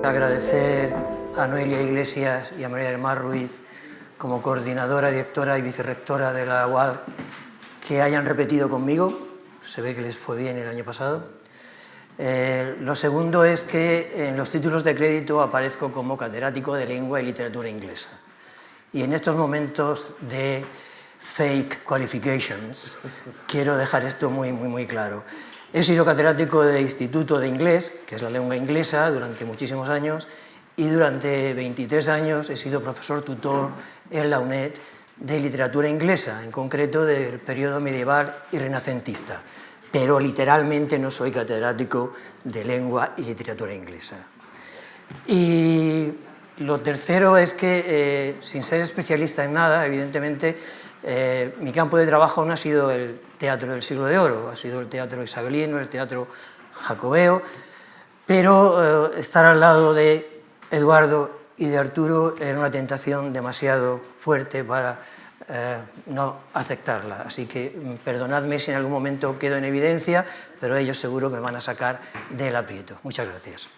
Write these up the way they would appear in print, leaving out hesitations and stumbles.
Agradecer a Noelia Iglesias y a María del Mar Ruiz como coordinadora, directora y vicerrectora de la UAL que hayan repetido conmigo. Se ve que les fue bien el año pasado. Lo segundo es que en los títulos de crédito aparezco como catedrático de lengua y literatura inglesa. Y en estos momentos de fake qualifications quiero dejar esto muy claro. He sido catedrático de Instituto de Inglés, que es la lengua inglesa, durante muchísimos años, y durante 23 años he sido profesor tutor en la UNED de literatura inglesa, en concreto del periodo medieval y renacentista, pero literalmente no soy catedrático de lengua y literatura inglesa. Y lo tercero es que, sin ser especialista en nada, evidentemente, mi campo de trabajo no ha sido el teatro del siglo de oro, ha sido el teatro isabelino, el teatro jacobeo, pero estar al lado de Eduardo y de Arturo era una tentación demasiado fuerte para no aceptarla. Así que perdonadme si en algún momento quedo en evidencia, pero ellos seguro que me van a sacar del aprieto. Muchas gracias.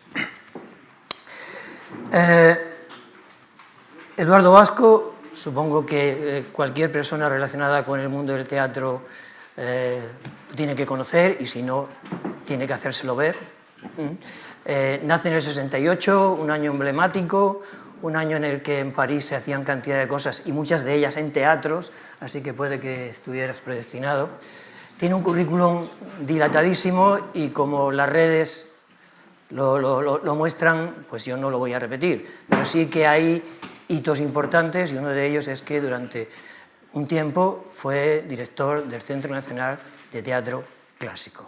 Eduardo Vasco, supongo que cualquier persona relacionada con el mundo del teatro tiene que conocer, y si no, tiene que hacérselo ver. Nace en el 68, un año emblemático, un año en el que en París se hacían cantidad de cosas, y muchas de ellas en teatros, así que puede que estuvieras predestinado. Tiene un currículum dilatadísimo y, como las redes lo muestran, pues yo no lo voy a repetir, pero sí que hay hitos importantes, y uno de ellos es que durante un tiempo fue director del Centro Nacional de Teatro Clásico.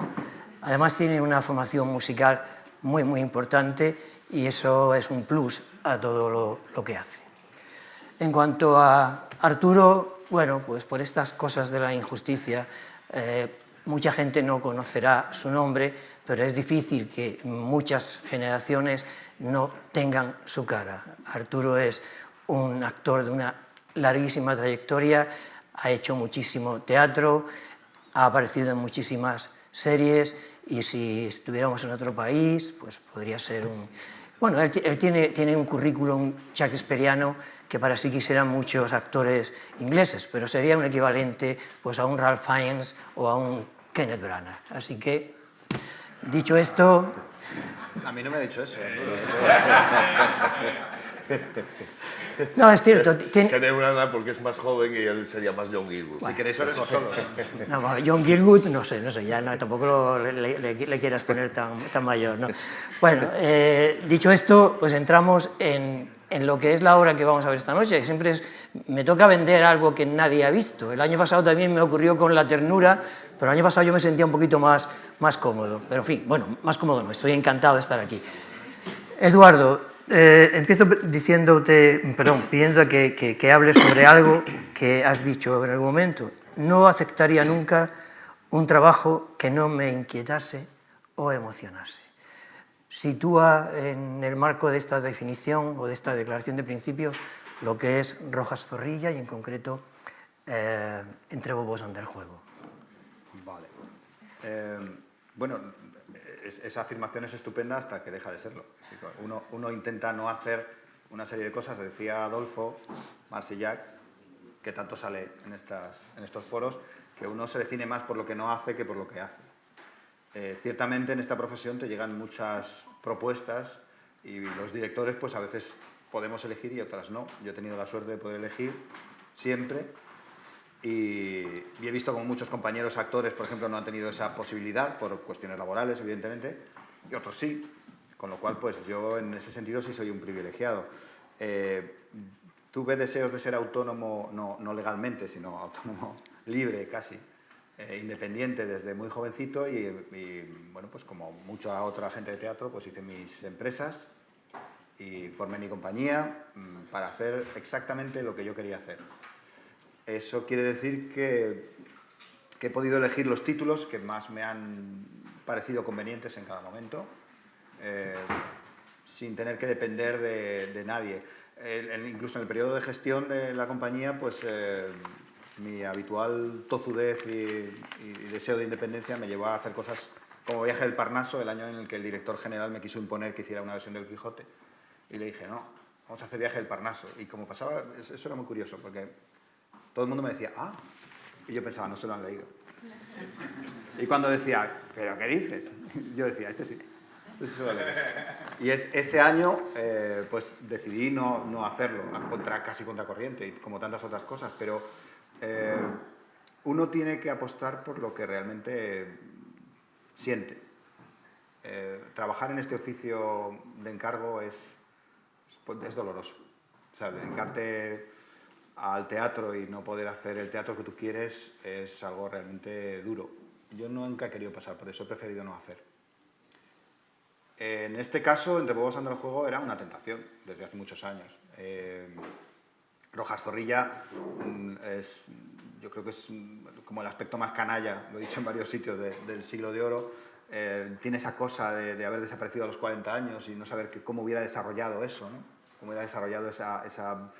Además tiene una formación musical muy importante, y eso es un plus a todo lo que hace. En cuanto a Arturo, bueno, pues por estas cosas de la injusticia, mucha gente no conocerá su nombre, pero es difícil que muchas generaciones no tengan su cara. Arturo es un actor de una larguísima trayectoria, ha hecho muchísimo teatro, ha aparecido en muchísimas series, y si estuviéramos en otro país, pues podría ser un... Bueno, él tiene un currículum shakespeariano que para sí quisieran muchos actores ingleses, pero sería un equivalente pues, a un Ralph Fiennes o a un Kenneth Branagh. Así que, dicho esto... A mí no me ha dicho eso. No, es cierto. Kenneth Branagh porque es más joven y él sería más John Gielgud. Si queréis, os solo. No, John Gielgud, no sé, ya no, tampoco le quieras poner tan mayor, ¿no? Bueno, dicho esto, pues entramos en lo que es la obra que vamos a ver esta noche, que siempre me toca vender algo que nadie ha visto. El año pasado también me ocurrió con La ternura, pero el año pasado yo me sentía un poquito más cómodo. Pero en fin, bueno, más cómodo no, estoy encantado de estar aquí. Eduardo, empiezo pidiendo que hables sobre algo que has dicho en algún momento. No aceptaría nunca un trabajo que no me inquietase o emocionase. Sitúa en el marco de esta definición o de esta declaración de principios lo que es Rojas Zorrilla, y en concreto Entre bobos anda el juego. Vale. Bueno, esa afirmación es estupenda hasta que deja de serlo. Uno intenta no hacer una serie de cosas, decía Adolfo Marsillac, que tanto sale en estos foros, que uno se define más por lo que no hace que por lo que hace. Ciertamente en esta profesión te llegan muchas propuestas, y los directores pues a veces podemos elegir y otras no. Yo he tenido la suerte de poder elegir siempre, y he visto como muchos compañeros actores, por ejemplo, no han tenido esa posibilidad por cuestiones laborales, evidentemente, y otros sí, con lo cual pues yo en ese sentido sí soy un privilegiado. Tuve deseos de ser autónomo, no legalmente, sino autónomo libre casi, independiente desde muy jovencito, y bueno, pues como mucha otra gente de teatro, pues hice mis empresas y formé mi compañía para hacer exactamente lo que yo quería hacer. Eso quiere decir que he podido elegir los títulos que más me han parecido convenientes en cada momento, sin tener que depender de nadie. Incluso en el periodo de gestión de la compañía, pues mi habitual tozudez y deseo de independencia me llevó a hacer cosas como Viaje del Parnaso, el año en el que el director general me quiso imponer que hiciera una versión del Quijote. Y le dije, no, vamos a hacer Viaje del Parnaso. Y como pasaba, eso era muy curioso, porque todo el mundo me decía, ah, y yo pensaba, no se lo han leído. Y cuando decía, ¿pero qué dices? Yo decía, este sí se lo ha leído. Y ese año, pues decidí no hacerlo, casi contracorriente, y como tantas otras cosas, pero uno tiene que apostar por lo que realmente siente. Trabajar en este oficio de encargo es doloroso. O sea, dedicarte al teatro y no poder hacer el teatro que tú quieres es algo realmente duro. Yo nunca he querido pasar por eso, he preferido no hacer. En este caso, Entre Bobos anda el juego era una tentación desde hace muchos años. Rojas Zorrilla yo creo que es como el aspecto más canalla, lo he dicho en varios sitios del siglo de oro. Tiene esa cosa de haber desaparecido a los 40 años y no saber cómo hubiera desarrollado eso, ¿no? Cómo hubiera desarrollado esa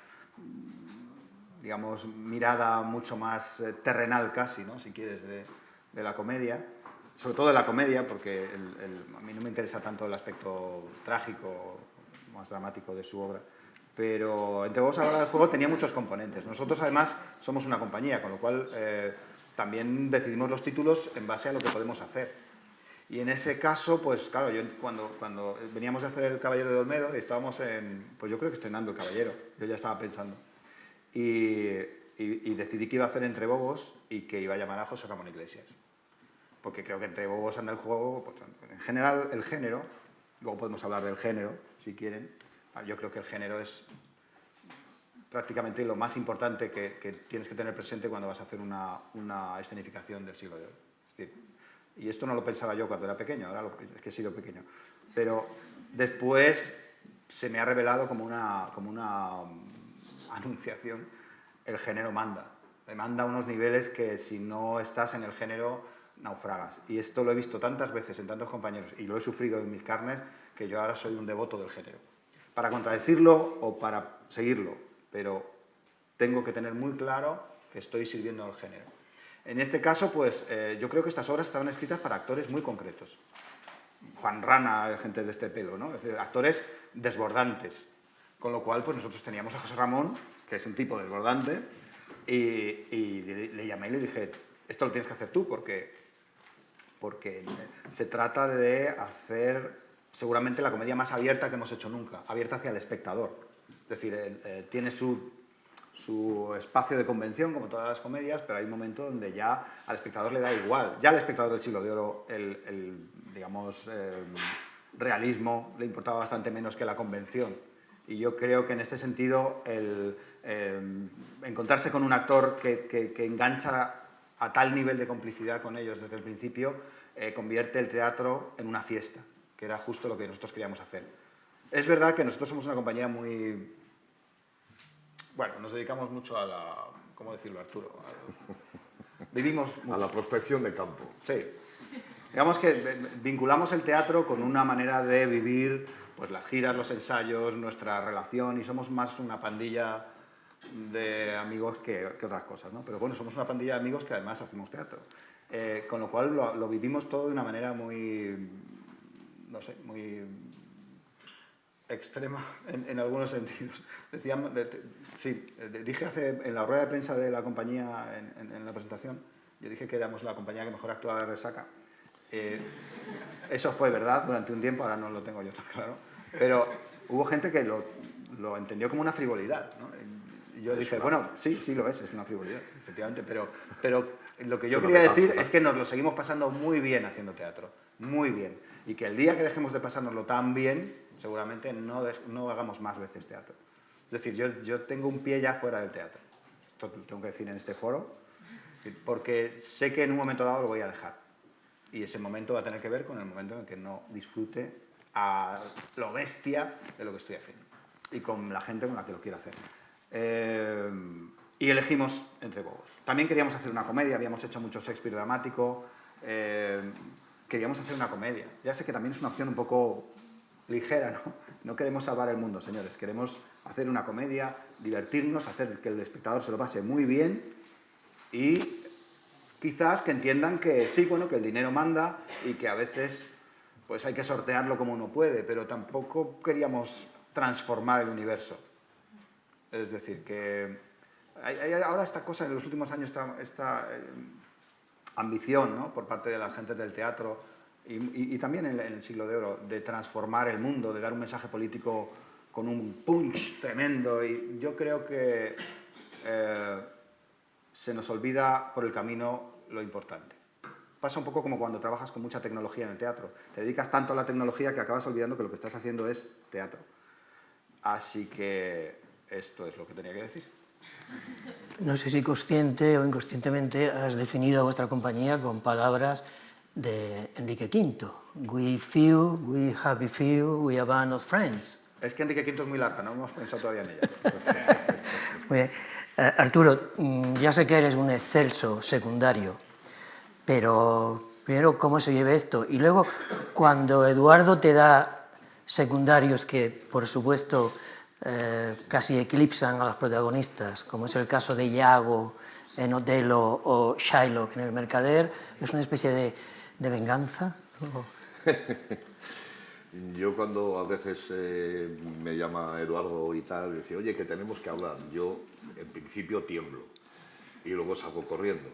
digamos, mirada mucho más terrenal casi, ¿no? Si quieres, de la comedia. Sobre todo de la comedia, porque a mí no me interesa tanto el aspecto trágico, más dramático de su obra. Pero Entre Bobos a la hora del juego tenía muchos componentes. Nosotros, además, somos una compañía, con lo cual también decidimos los títulos en base a lo que podemos hacer. Y en ese caso, pues claro, yo cuando veníamos de hacer El Caballero de Olmedo, estábamos pues yo creo que estrenando El Caballero, yo ya estaba pensando. Y decidí que iba a hacer Entre Bobos y que iba a llamar a José Ramón Iglesias. Porque creo que Entre Bobos anda el juego, pues, en general el género, luego podemos hablar del género, si quieren. Yo creo que el género es prácticamente lo más importante que tienes que tener presente cuando vas a hacer una escenificación del siglo de oro. Es decir, y esto no lo pensaba yo cuando era pequeño, ahora es que he sido pequeño. Pero después se me ha revelado como una anunciación, el género manda. Manda a unos niveles que si no estás en el género naufragas. Y esto lo he visto tantas veces en tantos compañeros y lo he sufrido en mis carnes que yo ahora soy un devoto del género. Para contradecirlo o para seguirlo, pero tengo que tener muy claro que estoy sirviendo al género. En este caso, pues yo creo que estas obras estaban escritas para actores muy concretos. Juan Rana, gente de este pelo, ¿no? Es decir, actores desbordantes. Con lo cual, pues nosotros teníamos a José Ramón, que es un tipo desbordante, y le llamé y le dije, esto lo tienes que hacer tú, porque se trata de hacer seguramente la comedia más abierta que hemos hecho nunca, abierta hacia el espectador. Es decir, tiene su espacio de convención, como todas las comedias, pero hay un momento donde ya al espectador le da igual. Ya al espectador del siglo de oro digamos, realismo le importaba bastante menos que la convención. Y yo creo que en ese sentido encontrarse con un actor que engancha a tal nivel de complicidad con ellos desde el principio, convierte el teatro en una fiesta, que era justo lo que nosotros queríamos hacer. Es verdad que nosotros somos una compañía muy... Bueno, nos dedicamos mucho a la... ¿Cómo decirlo, Arturo? Vivimos mucho. A la prospección de campo. Sí. Digamos que vinculamos el teatro con una manera de vivir, pues las giras, los ensayos, nuestra relación, y somos más una pandilla de amigos que otras cosas, ¿no? Pero bueno, somos una pandilla de amigos que además hacemos teatro. Con lo cual lo vivimos todo de una manera muy, no sé, muy extrema en algunos sentidos. Dije en la rueda de prensa de la compañía, en la presentación, yo dije que éramos la compañía que mejor actuaba de resaca. Eso fue verdad durante un tiempo, ahora no lo tengo yo tan claro, pero hubo gente que lo entendió como una frivolidad, ¿no? Y yo dije, bueno, sí lo es una frivolidad, efectivamente, pero lo que yo quería decir es que nos lo seguimos pasando muy bien haciendo teatro, muy bien, y que el día que dejemos de pasárnoslo tan bien, seguramente no hagamos más veces teatro. Es decir, yo tengo un pie ya fuera del teatro, esto lo tengo que decir en este foro, porque sé que en un momento dado lo voy a dejar, y ese momento va a tener que ver con el momento en el que no disfrute a lo bestia de lo que estoy haciendo, y con la gente con la que lo quiero hacer. Y elegimos Entre Bobos. También queríamos hacer una comedia, habíamos hecho mucho Shakespeare dramático, queríamos hacer una comedia. Ya sé que también es una opción un poco ligera, ¿no? No queremos salvar el mundo, señores, queremos hacer una comedia, divertirnos, hacer que el espectador se lo pase muy bien y quizás que entiendan que sí, bueno, que el dinero manda y que a veces pues hay que sortearlo como uno puede, pero tampoco queríamos transformar el universo. Es decir, que hay ahora esta cosa, en los últimos años, esta ambición, ¿no?, por parte de la gente del teatro y también en el Siglo de Oro, de transformar el mundo, de dar un mensaje político con un punch tremendo, y yo creo que se nos olvida por el camino lo importante. Pasa un poco como cuando trabajas con mucha tecnología en el teatro. Te dedicas tanto a la tecnología que acabas olvidando que lo que estás haciendo es teatro. Así que esto es lo que tenía que decir. No sé si consciente o inconscientemente has definido a vuestra compañía con palabras de Enrique V. We few, we happy few, we a band of friends. Es que Enrique V es muy larga, no hemos pensado todavía en ella. Muy bien. Arturo, ya sé que eres un excelso secundario, pero primero, ¿cómo se lleva esto? Y luego, cuando Eduardo te da secundarios que, por supuesto, casi eclipsan a los protagonistas, como es el caso de Iago en Otelo o Shylock en El Mercader, ¿es una especie de venganza? Yo cuando a veces me llama Eduardo y tal, dice, oye, que tenemos que hablar. Yo, en principio, tiemblo y luego salgo corriendo,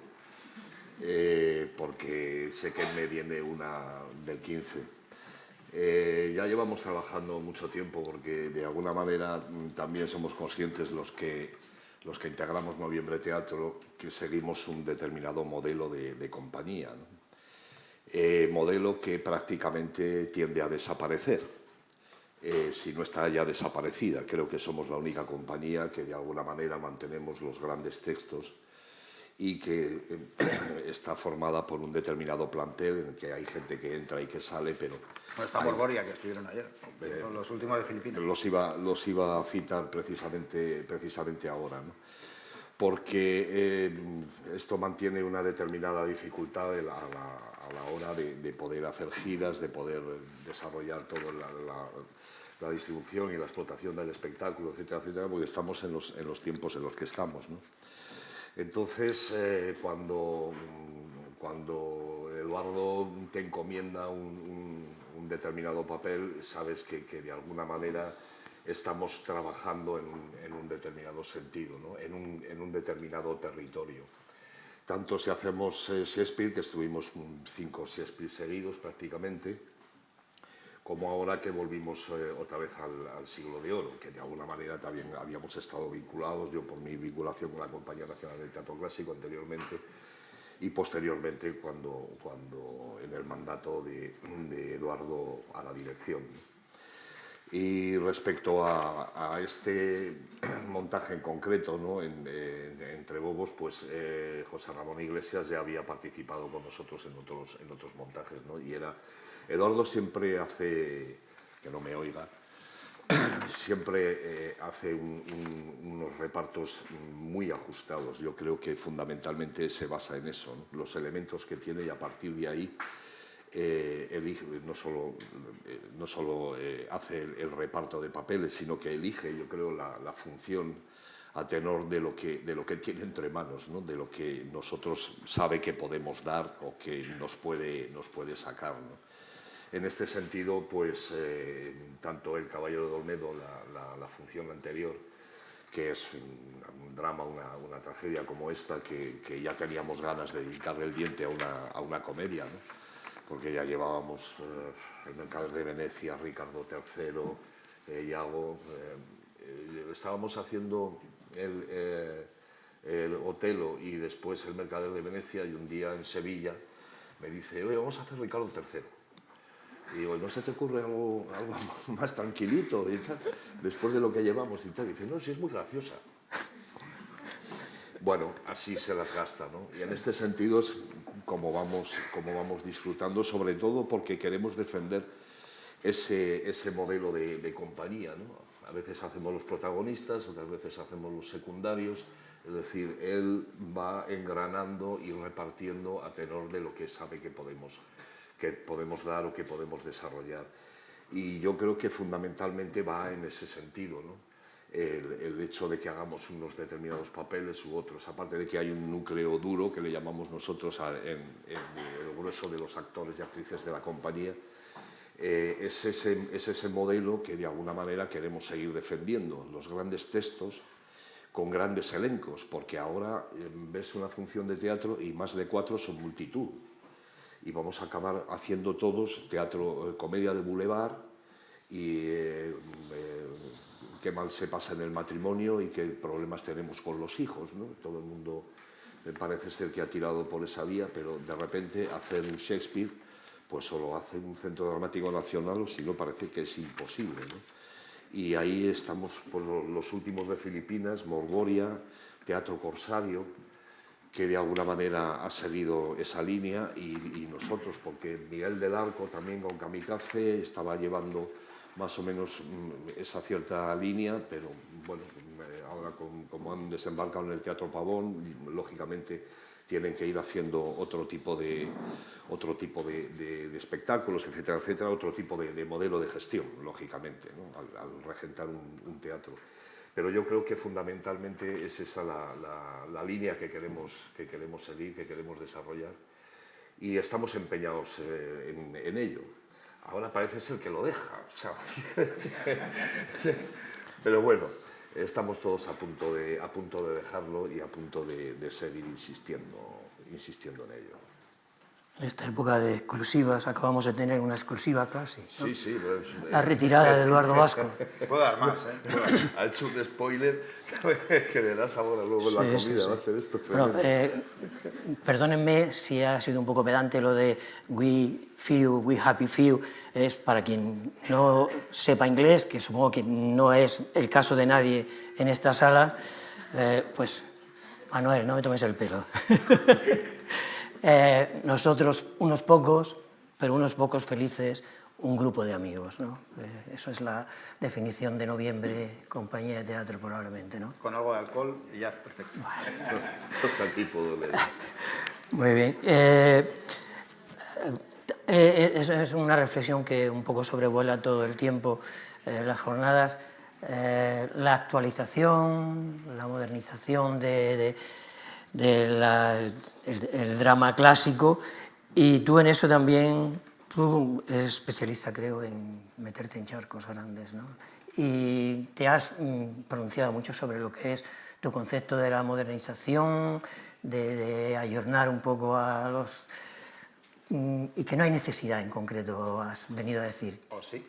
porque sé que me viene una del 15. Ya llevamos trabajando mucho tiempo porque de alguna manera también somos conscientes los que integramos Noviembre Teatro que seguimos un determinado modelo de compañía, ¿no? Modelo que prácticamente tiende a desaparecer, si no está ya desaparecida. Creo que somos la única compañía que de alguna manera mantenemos los grandes textos y que está formada por un determinado plantel en el que hay gente que entra y que sale, pero... Bueno, está Borgoria, que estuvieron ayer, los últimos de Filipinas. Los iba a citar precisamente ahora, ¿no? Porque esto mantiene una determinada dificultad a la hora de poder hacer giras, de poder desarrollar toda la distribución y la explotación del espectáculo, etcétera, etcétera, porque estamos en los tiempos en los que estamos, ¿no? Entonces, cuando Eduardo te encomienda un determinado papel, sabes que de alguna manera estamos trabajando en un determinado sentido, ¿no? en un determinado territorio. Tanto si hacemos Shakespeare, que estuvimos 5 Shakespeare seguidos prácticamente, como ahora que volvimos otra vez al Siglo de Oro, que de alguna manera también habíamos estado vinculados, yo por mi vinculación con la Compañía Nacional del Teatro Clásico anteriormente, y posteriormente cuando en el mandato de Eduardo a la dirección. Y respecto a este montaje en concreto, ¿no?, entre Bobos, pues José Ramón Iglesias ya había participado con nosotros en otros montajes, ¿no? Y Eduardo siempre hace, que no me oiga, siempre hace unos repartos muy ajustados. Yo creo que fundamentalmente se basa en eso, ¿no? Los elementos que tiene, y a partir de ahí elige, no solo hace el reparto de papeles, sino que elige, yo creo, la función a tenor de lo que tiene entre manos, ¿no? De lo que nosotros sabe que podemos dar o que nos puede sacar, ¿no? En este sentido, pues tanto El Caballero de Olmedo, la función anterior, que es un drama, una tragedia como esta, que ya teníamos ganas de dedicarle el diente a una comedia, ¿no? Porque ya llevábamos El Mercader de Venecia, Ricardo III, Iago, estábamos haciendo el Otelo y después El Mercader de Venecia, y un día en Sevilla me dice, oye, vamos a hacer Ricardo III. Y digo, ¿no se te ocurre algo más tranquilito y tal, después de lo que llevamos y tal? Y dice, no, sí, es muy graciosa. Bueno, así se las gasta, ¿no? Y en este sentido es como vamos disfrutando, sobre todo porque queremos defender ese modelo de compañía, ¿no? A veces hacemos los protagonistas, otras veces hacemos los secundarios, es decir, él va engranando y repartiendo a tenor de lo que sabe que podemos dar o que podemos desarrollar. Y yo creo que fundamentalmente va en ese sentido, ¿no? el hecho de que hagamos unos determinados papeles u otros, aparte de que hay un núcleo duro que le llamamos nosotros en el grueso de los actores y actrices de la compañía, es ese modelo que de alguna manera queremos seguir defendiendo, los grandes textos con grandes elencos, porque ahora ves una función de teatro y más de 4 son multitud, y vamos a acabar haciendo todos teatro, comedia de boulevard, y qué mal se pasa en el matrimonio y qué problemas tenemos con los hijos, ¿no? Todo el mundo me parece ser que ha tirado por esa vía, pero de repente hacer un Shakespeare, pues solo hace un Centro Dramático Nacional, o si no parece que es imposible, ¿no? Y ahí estamos por los últimos de Filipinas, Morgoria, Teatro Corsario, que de alguna manera ha seguido esa línea, y nosotros, porque Miguel del Arco también con Kamikaze estaba llevando más o menos esa cierta línea, pero bueno, ahora como han desembarcado en el Teatro Pavón, lógicamente tienen que ir haciendo otro tipo de espectáculos, etcétera, etcétera, otro tipo de modelo de gestión, lógicamente, ¿no? al regentar un teatro. Pero yo creo que fundamentalmente es esa la línea que queremos seguir, que queremos desarrollar, y estamos empeñados en ello. Ahora parece ser que lo deja, o sea, pero bueno, estamos todos a punto de dejarlo y a punto de seguir insistiendo en ello. En esta época de exclusivas acabamos de tener una exclusiva casi, ¿no? Sí, sí. La retirada de Eduardo Vasco. Puedo dar más, ¿eh? Ha hecho un spoiler que le da sabor luego en la comida. Sí. Va a ser esto. Bueno, perdónenme si ha sido un poco pedante lo de we happy few. Es para quien no sepa inglés, que supongo que no es el caso de nadie en esta sala, pues Manuel, no me tomes el pelo. Nosotros unos pocos, pero unos pocos felices, un grupo de amigos, ¿no? Eso es la definición de Noviembre, compañía de teatro probablemente, ¿no? Con algo de alcohol y ya, perfecto. Hasta aquí puedo leer. Muy bien. Es una reflexión que un poco sobrevuela todo el tiempo las jornadas. La actualización, la modernización del drama clásico, y tú en eso también, tú eres especialista, creo, en meterte en charcos grandes, ¿no? Y te has pronunciado mucho sobre lo que es tu concepto de la modernización, de ayornar un poco a los... y que no hay necesidad en concreto, has venido a decir. ¿O sí?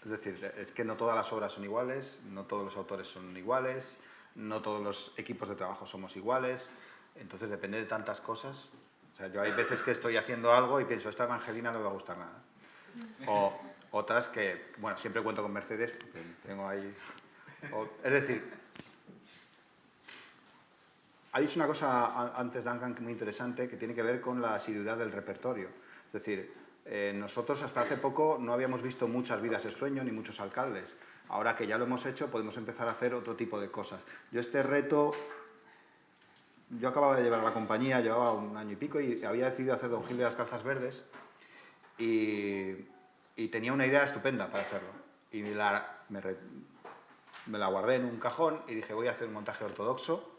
Es decir, es que no todas las obras son iguales, no todos los autores son iguales, no todos los equipos de trabajo somos iguales, entonces depende de tantas cosas. O sea, yo hay veces que estoy haciendo algo y pienso, esta Evangelina no me va a gustar nada. O otras que, bueno, siempre cuento con Mercedes, porque tengo ahí... es decir, ha dicho una cosa antes Duncan muy interesante que tiene que ver con la asiduidad del repertorio. Es decir, nosotros hasta hace poco no habíamos visto muchas Vidas de Sueño ni muchos alcaldes. Ahora que ya lo hemos hecho, podemos empezar a hacer otro tipo de cosas. Yo este reto... Yo acababa de llevar la compañía, llevaba 1 año y pico, y había decidido hacer Don Gil de las Calzas Verdes, y tenía una idea estupenda para hacerlo. Y me la guardé en un cajón y dije, voy a hacer un montaje ortodoxo,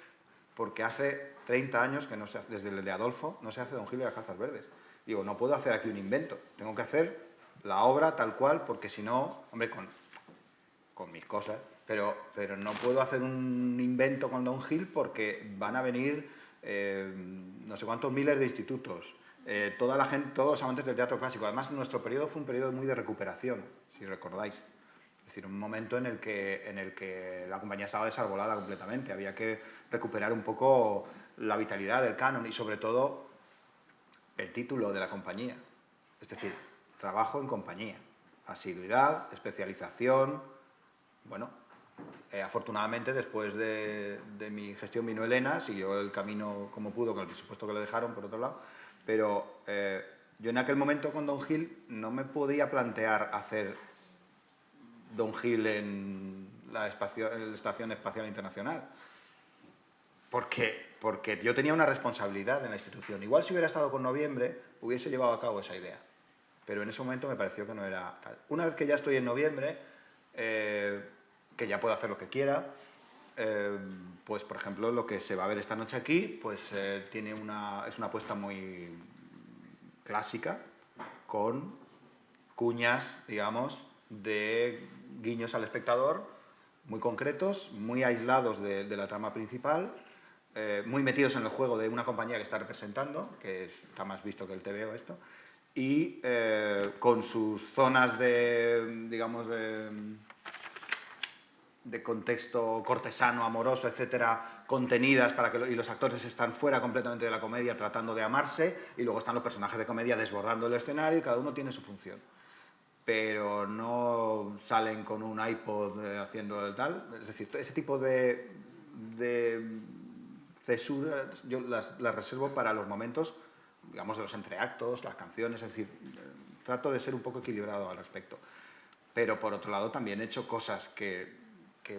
porque hace 30 años que no se hace, desde el de Adolfo, no se hace Don Gil de las Calzas Verdes. Digo, no puedo hacer aquí un invento, tengo que hacer la obra tal cual, porque si no, hombre, con mis cosas, pero no puedo hacer un invento con Don Gil porque van a venir no sé cuántos miles de institutos, toda la gente, todos los amantes del teatro clásico. Además, nuestro periodo fue un periodo muy de recuperación, si recordáis. Es decir, un momento en el que la compañía estaba desarbolada completamente. Había que recuperar un poco la vitalidad del canon y, sobre todo, el título de la compañía. Es decir, trabajo en compañía. Asiduidad, especialización. Bueno, afortunadamente, después de mi gestión vino Elena, siguió el camino como pudo, con el presupuesto que le dejaron, por otro lado. Pero yo en aquel momento con Don Gil no me podía plantear hacer Don Gil en la Estación Espacial Internacional. Porque yo tenía una responsabilidad en la institución. Igual si hubiera estado con Noviembre, hubiese llevado a cabo esa idea. Pero en ese momento me pareció que no era tal. Una vez que ya estoy en Noviembre, que ya puedo hacer lo que quiera. Pues, por ejemplo, lo que se va a ver esta noche aquí, pues es una apuesta muy clásica, con cuñas, digamos, de guiños al espectador, muy concretos, muy aislados de la trama principal, muy metidos en el juego de una compañía que está representando, que está más visto que el TVO esto, y con sus zonas de, digamos, de contexto cortesano, amoroso, etcétera, contenidas para que y los actores están fuera completamente de la comedia tratando de amarse, y luego están los personajes de comedia desbordando el escenario y cada uno tiene su función. Pero no salen con un iPod haciendo el tal. Es decir, ese tipo de cesuras yo las reservo para los momentos, digamos, de los entreactos, las canciones, es decir, trato de ser un poco equilibrado al respecto. Pero por otro lado también he hecho cosas que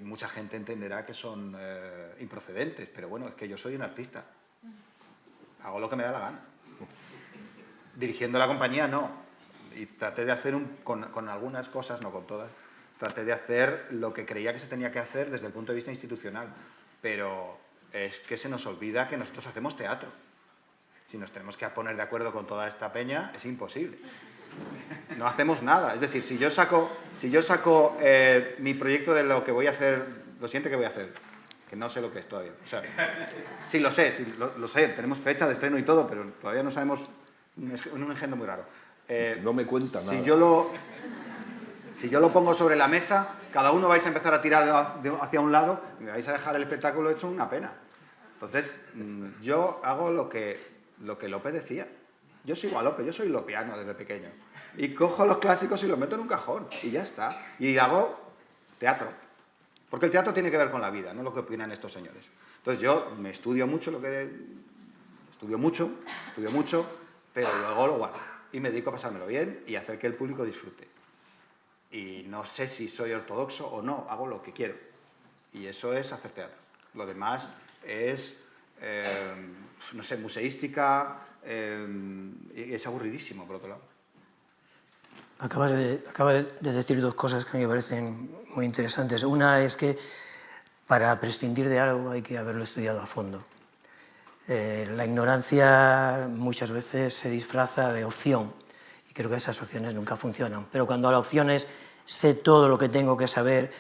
mucha gente entenderá que son improcedentes, pero bueno, es que yo soy un artista. Hago lo que me da la gana. Dirigiendo la compañía, no. Y traté de hacer, con algunas cosas, no con todas, traté de hacer lo que creía que se tenía que hacer desde el punto de vista institucional. Pero es que se nos olvida que nosotros hacemos teatro. Si nos tenemos que poner de acuerdo con toda esta peña, es imposible. No hacemos nada. Es decir, si yo saco mi proyecto de lo que voy a hacer, lo siguiente que voy a hacer, que no sé lo que es todavía. O sea, sí lo sé, tenemos fecha de estreno y todo, pero todavía no sabemos, un engendro muy raro. No me cuenta nada. Si yo lo pongo sobre la mesa, cada uno vais a empezar a tirar hacia un lado y me vais a dejar el espectáculo hecho una pena. Entonces, yo hago lo que Lope decía. Yo sigo a Lope, yo soy lopeano desde pequeño. Y cojo los clásicos y los meto en un cajón y ya está. Y hago teatro. Porque el teatro tiene que ver con la vida, no lo que opinan estos señores. Entonces yo me estudio mucho, estudio mucho, pero luego lo guardo. Y me dedico a pasármelo bien y a hacer que el público disfrute. Y no sé si soy ortodoxo o no, hago lo que quiero. Y eso es hacer teatro. Lo demás es, no sé, museística, y es aburridísimo, por otro lado. Acaba de decir dos cosas que me parecen muy interesantes. Una es que para prescindir de algo hay que haberlo estudiado a fondo. La ignorancia muchas veces se disfraza de opción y creo que esas opciones nunca funcionan. Pero cuando la opción es sé todo lo que tengo que saber,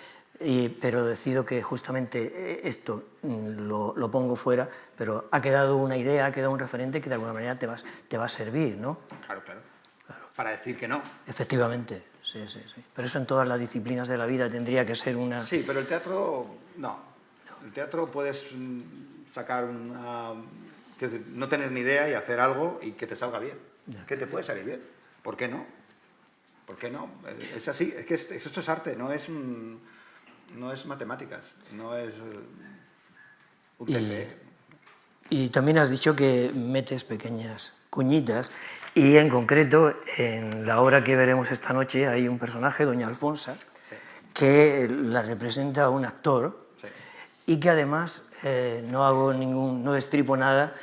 pero decido que justamente esto lo pongo fuera, pero ha quedado una idea, ha quedado un referente que de alguna manera te va a servir, ¿no? Claro. Para decir que no. Efectivamente, sí. Pero eso en todas las disciplinas de la vida tendría que ser una... Sí, pero el teatro, no. El teatro puedes sacar no tener ni idea y hacer algo y que te salga bien. Que te puede salir bien. ¿Por qué no? ¿Por qué no? Es así, es que esto es arte, no es matemáticas, no es un TFE. Y también has dicho que metes pequeñas cuñitas y en concreto en la obra que veremos esta noche hay un personaje, Doña Alfonsa, que la representa un actor y que además no destripo nada,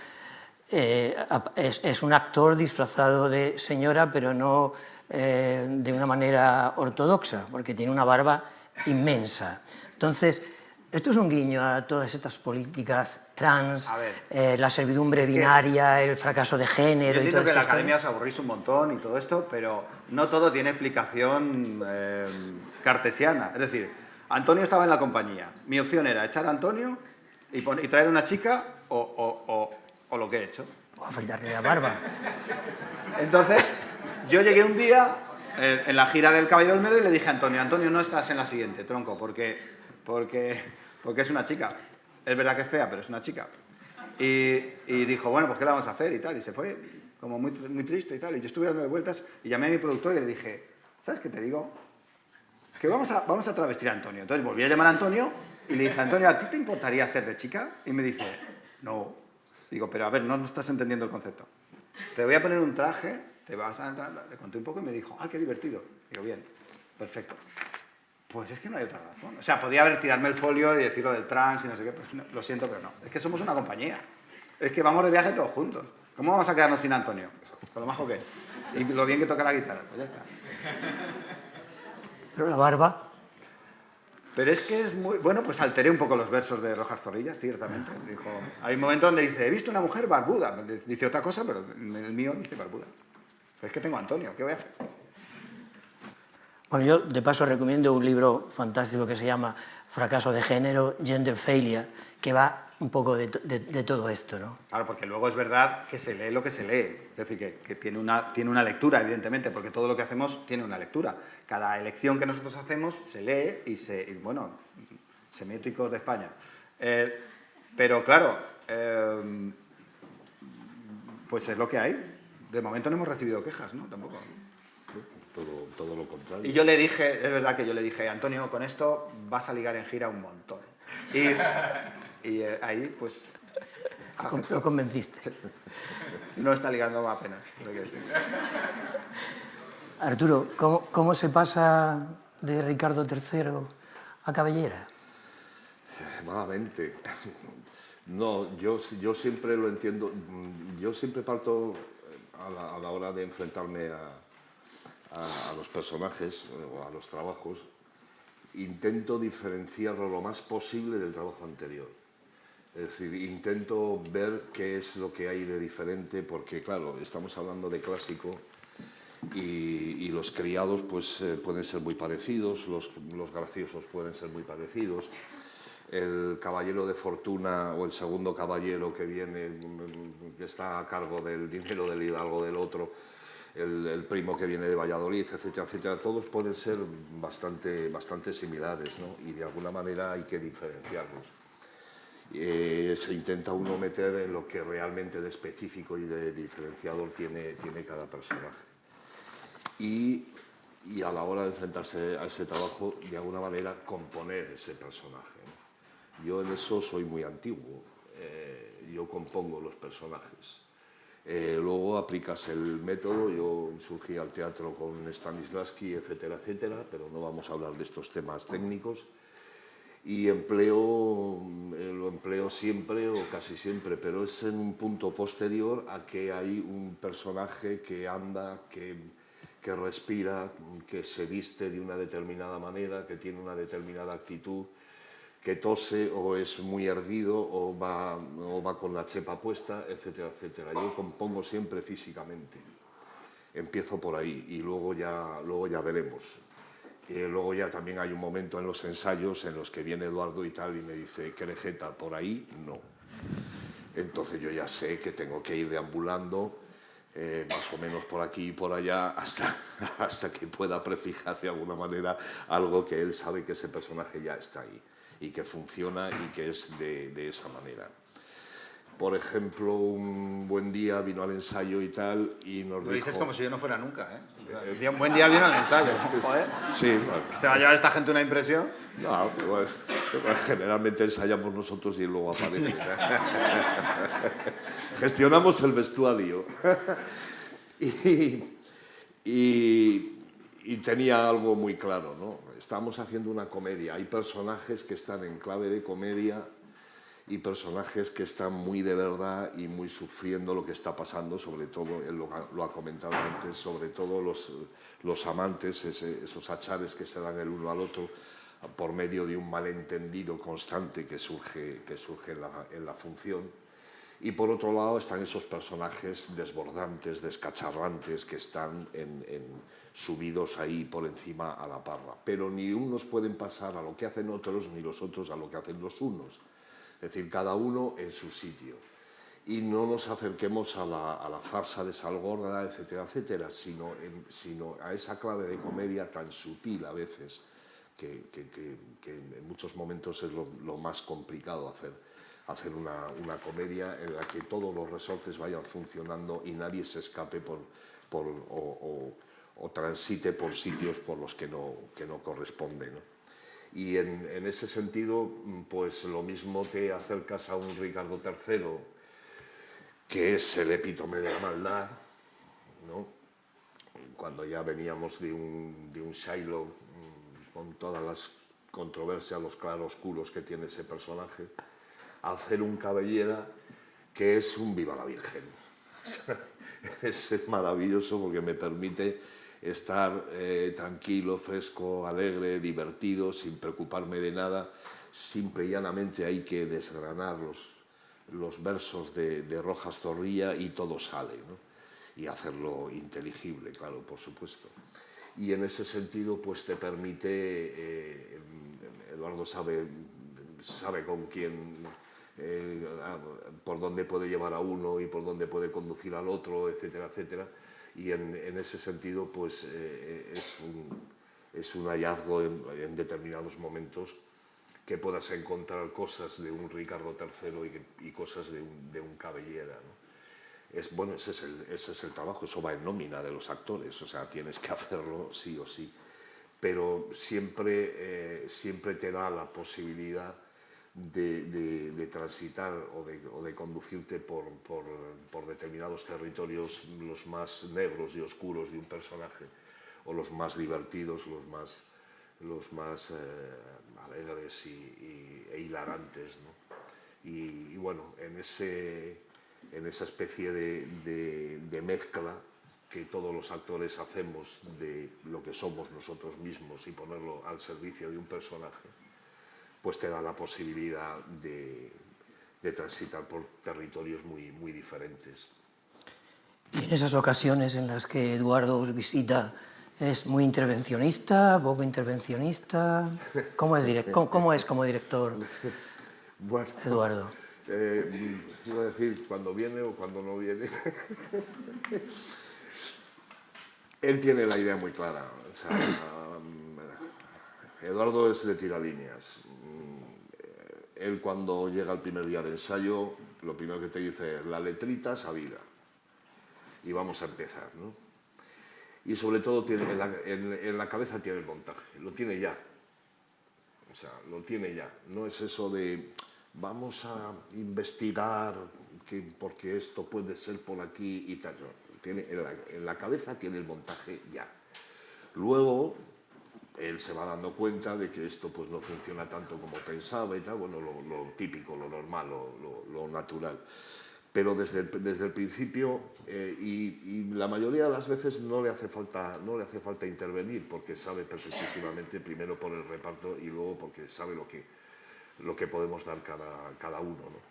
es un actor disfrazado de señora, pero no de una manera ortodoxa, porque tiene una barba inmensa. Entonces, esto es un guiño a todas estas políticas trans, la servidumbre binaria, el fracaso de género... Yo entiendo que la academia os aburrís un montón y todo esto, pero no todo tiene explicación cartesiana. Es decir, Antonio estaba en la compañía. Mi opción era echar a Antonio y traer una chica o lo que he hecho. O afeitarle la barba. Entonces, yo llegué un día en la gira del Caballero del Medio y le dije a Antonio, no estás en la siguiente, tronco, porque es una chica. Es verdad que es fea, pero es una chica. Y dijo, bueno, pues ¿qué la vamos a hacer? Y tal, y se fue como muy, muy triste y tal. Y yo estuve dando vueltas y llamé a mi productor y le dije, ¿sabes qué te digo? Que vamos a travestir a Antonio. Entonces volví a llamar a Antonio y le dije, Antonio, ¿a ti te importaría hacer de chica? Y me dice, no. Digo, pero a ver, no estás entendiendo el concepto. Te voy a poner un traje, le conté un poco y me dijo, ¡ah, qué divertido! Digo, bien, perfecto. Pues es que no hay otra razón. O sea, podía tirarme el folio y decir lo del trans y no sé qué, pues no, lo siento, pero no. Es que somos una compañía. Es que vamos de viaje todos juntos. ¿Cómo vamos a quedarnos sin Antonio? Con lo majo que es. Y lo bien que toca la guitarra, pues ya está. Pero la barba... Pero es que es muy... Bueno, pues alteré un poco los versos de Rojas Zorrilla, ciertamente. Dijo, hay un momento donde dice, he visto una mujer barbuda. Dice otra cosa, pero en el mío dice barbuda. Pero es que tengo a Antonio, ¿qué voy a hacer? Bueno, yo de paso recomiendo un libro fantástico que se llama Fracaso de género, Gender Failure, que va un poco de todo esto, ¿no? Claro, porque luego es verdad que se lee lo que se lee. Es decir, que tiene una lectura, evidentemente, porque todo lo que hacemos tiene una lectura. Cada elección que nosotros hacemos se lee y bueno, semióticos de España. Pero claro, pues es lo que hay. De momento no hemos recibido quejas, ¿no? Tampoco. Todo lo contrario. Y yo le dije, es verdad que yo le dije, Antonio, con esto vas a ligar en gira un montón. Y ahí, pues... Lo convenciste. No está ligando apenas, lo que decir. Arturo, ¿cómo se pasa de Ricardo III a Cabellera? Malamente. No, yo siempre lo entiendo. Yo siempre parto a la hora de enfrentarme a los personajes o a los trabajos, intento diferenciarlo lo más posible del trabajo anterior. Es decir, intento ver qué es lo que hay de diferente, porque claro, estamos hablando de clásico y los criados pues pueden ser muy parecidos, los graciosos pueden ser muy parecidos. El caballero de fortuna o el segundo caballero que viene, que está a cargo del dinero del hidalgo del otro, el primo que viene de Valladolid, etcétera, etcétera, todos pueden ser bastante similares, ¿no? Y de alguna manera hay que diferenciarlos. Se intenta uno meter en lo que realmente de específico y de diferenciador tiene cada personaje. Y a la hora de enfrentarse a ese trabajo, de alguna manera, componer ese personaje, ¿no? Yo en eso soy muy antiguo, yo compongo los personajes. Luego aplicas el método, yo surgí al teatro con Stanislavski, etcétera, etcétera, pero no vamos a hablar de estos temas técnicos. Y lo empleo siempre o casi siempre, pero es en un punto posterior a que hay un personaje que anda, que respira, que se viste de una determinada manera, que tiene una determinada actitud, que tose o es muy erguido o va con la chepa puesta, etcétera, etcétera. Yo compongo siempre físicamente. Empiezo por ahí y luego ya veremos. Luego ya también hay un momento en los ensayos en los que viene Eduardo y tal y me dice, Querejeta, por ahí no. Entonces yo ya sé que tengo que ir deambulando más o menos por aquí y por allá hasta que pueda prefijar de alguna manera algo que él sabe que ese personaje ya está ahí y que funciona y que es de esa manera. Por ejemplo, un buen día vino al ensayo y tal y nos dijo... Lo dices como si yo no fuera nunca, ¿eh? Un buen día vino al ensayo. Joder. Sí, bueno. ¿Se va a llevar esta gente una impresión? No, pues, generalmente ensayamos nosotros y luego aparece. Gestionamos el vestuario. y tenía algo muy claro, ¿no? Estamos haciendo una comedia. Hay personajes que están en clave de comedia y personajes que están muy de verdad y muy sufriendo lo que está pasando, sobre todo, él lo ha comentado antes, sobre todo los amantes, esos achares que se dan el uno al otro por medio de un malentendido constante que surge en la función. Y por otro lado están esos personajes desbordantes, descacharrantes, que están subidos ahí por encima a la parra. Pero ni unos pueden pasar a lo que hacen otros, ni los otros a lo que hacen los unos. Es decir, cada uno en su sitio. Y no nos acerquemos a la farsa de Salgorda, etcétera, etcétera, sino a esa clave de comedia tan sutil a veces, que en muchos momentos es lo más complicado hacer una comedia en la que todos los resortes vayan funcionando y nadie se escape o transite por sitios por los que no corresponde, ¿no? Y en ese sentido, pues lo mismo te acercas a un Ricardo III, que es el epítome de la maldad, ¿no? Cuando ya veníamos de un Shylock con todas las controversias, los claroscuros que tiene ese personaje, a hacer un Cabellera que es un viva la Virgen. Es maravilloso porque me permite estar tranquilo, fresco, alegre, divertido, sin preocuparme de nada. Simple y llanamente hay que desgranar los versos de Rojas Zorrilla y todo sale, ¿no? Y hacerlo inteligible, claro, por supuesto. Y en ese sentido, pues te permite, Eduardo sabe con quién, por dónde puede llevar a uno y por dónde puede conducir al otro, etcétera, etcétera. Y en ese sentido, pues es un hallazgo en determinados momentos que puedas encontrar cosas de un Ricardo III y cosas de un Cabellera, ¿no? Bueno, ese es el trabajo, eso va en nómina de los actores, o sea, tienes que hacerlo sí o sí, pero siempre te da la posibilidad de transitar o de conducirte por determinados territorios, los más negros y oscuros de un personaje, o los más divertidos, los más alegres e hilarantes, ¿no? Y bueno, en esa especie de mezcla que todos los actores hacemos de lo que somos nosotros mismos y ponerlo al servicio de un personaje, pues te da la posibilidad de transitar por territorios muy, muy diferentes. Y en esas ocasiones en las que Eduardo os visita, ¿es muy intervencionista, poco intervencionista? ¿Cómo es como director, Bueno, Eduardo? iba a decir cuando viene o cuando no viene. Él tiene la idea muy clara. O sea, Eduardo es de tiralíneas. Él cuando llega el primer día de ensayo, lo primero que te dice es la letrita sabida. Y vamos a empezar, ¿no? Y sobre todo en la cabeza tiene el montaje, lo tiene ya. O sea, lo tiene ya. No es eso de vamos a investigar porque esto puede ser por aquí y tal. No, en la cabeza tiene el montaje ya. Luego él se va dando cuenta de que esto pues no funciona tanto como pensaba y tal, bueno, lo típico, lo normal, lo natural. Pero desde el principio, y la mayoría de las veces no le hace falta intervenir, porque sabe perfectísimamente, primero por el reparto y luego porque sabe lo que podemos dar cada uno, ¿no?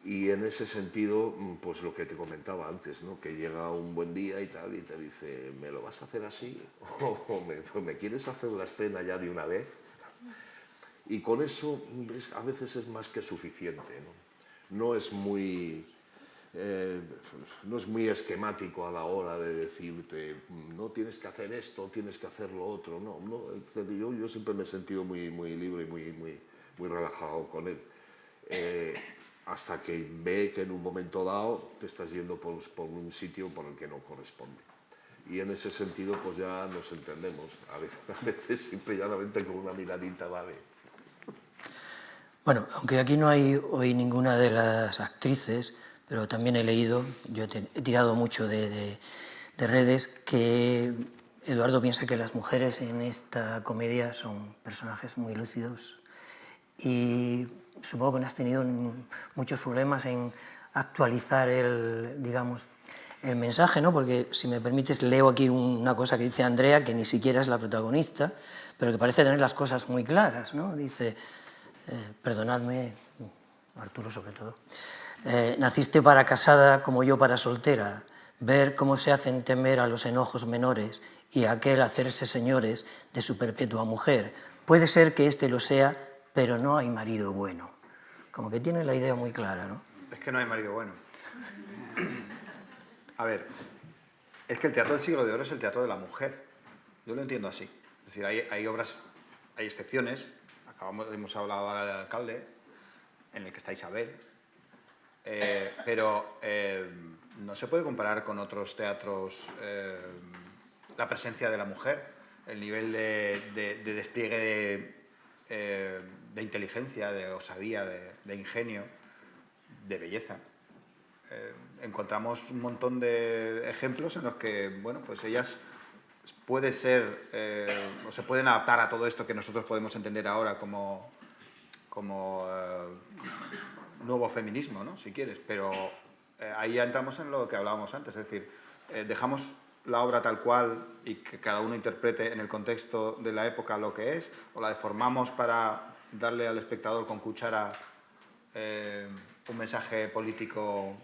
Y en ese sentido, pues lo que te comentaba antes, ¿no? Que llega un buen día y tal, y te dice, ¿me lo vas a hacer así? ¿O me quieres hacer la escena ya de una vez? Y con eso a veces es más que suficiente, ¿no? No es muy esquemático a la hora de decirte, no tienes que hacer esto, tienes que hacer lo otro. No, yo siempre me he sentido muy, muy libre y muy relajado con él. Hasta que ve que en un momento dado te estás yendo por un sitio por el que no corresponde. Y en ese sentido pues ya nos entendemos. A veces simple y llanamente con una miradita vale. Bueno, aunque aquí no hay hoy ninguna de las actrices, pero también he leído, yo he tirado mucho de redes, que Eduardo piensa que las mujeres en esta comedia son personajes muy lúcidos y supongo que no has tenido muchos problemas en actualizar el mensaje, ¿no? Porque, si me permites, leo aquí una cosa que dice Andrea, que ni siquiera es la protagonista, pero que parece tener las cosas muy claras, ¿no? Dice, perdonadme, Arturo sobre todo, naciste para casada como yo para soltera, ver cómo se hacen temer a los enojos menores y aquel hacerse señores de su perpetua mujer. Puede ser que este lo sea, pero no hay marido bueno. Como que tiene la idea muy clara, ¿no? Es que no hay marido bueno. A ver, es que el teatro del siglo de oro es el teatro de la mujer. Yo lo entiendo así. Es decir, hay obras, hay excepciones. Hemos hablado ahora del alcalde, en el que está Isabel. Pero no se puede comparar con otros teatros la presencia de la mujer, el nivel de despliegue de inteligencia, de osadía, de ingenio, de belleza. Encontramos un montón de ejemplos en los que, bueno, pues ellas puede ser, o se pueden adaptar a todo esto que nosotros podemos entender ahora como nuevo feminismo, ¿no? Si quieres, pero ahí ya entramos en lo que hablábamos antes, es decir, dejamos la obra tal cual y que cada uno interprete en el contexto de la época lo que es, o la deformamos para darle al espectador con cuchara un mensaje político.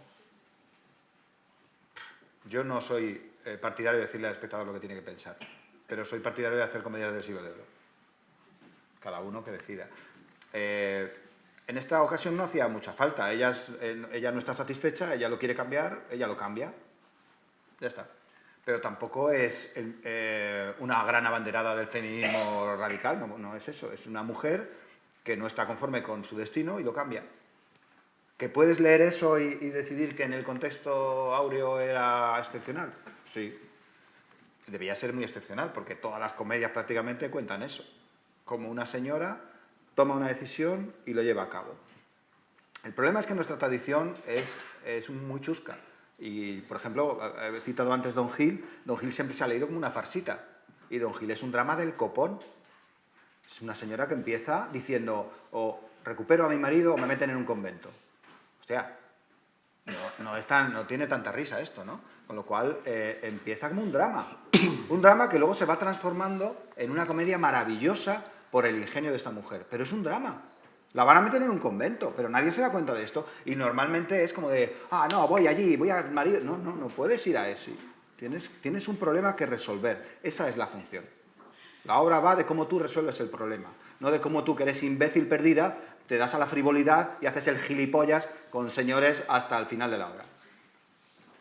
Yo no soy partidario de decirle al espectador lo que tiene que pensar, pero soy partidario de hacer comedias del siglo de oro. Cada uno que decida. En esta ocasión no hacía mucha falta. Ella no está satisfecha, ella lo quiere cambiar, ella lo cambia. Ya está. Pero tampoco es una gran abanderada del feminismo radical, no es eso. Es una mujer que no está conforme con su destino y lo cambia. ¿Que puedes leer eso y decidir que en el contexto áureo era excepcional? Sí. Debía ser muy excepcional, porque todas las comedias prácticamente cuentan eso. Como una señora toma una decisión y lo lleva a cabo. El problema es que nuestra tradición es muy chusca. Y, por ejemplo, he citado antes Don Gil. Don Gil siempre se ha leído como una farsita. Y Don Gil es un drama del copón. Es una señora que empieza diciendo o recupero a mi marido o me meten en un convento. Hostia, no tiene tanta risa esto, ¿no? Con lo cual empieza como un drama. Un drama que luego se va transformando en una comedia maravillosa por el ingenio de esta mujer. Pero es un drama. La van a meter en un convento, pero nadie se da cuenta de esto. Y normalmente es como de, no, voy allí, voy al marido. No puedes ir a eso. Tienes un problema que resolver. Esa es la función. La obra va de cómo tú resuelves el problema, no de cómo tú, que eres imbécil perdida, te das a la frivolidad y haces el gilipollas con señores hasta el final de la obra.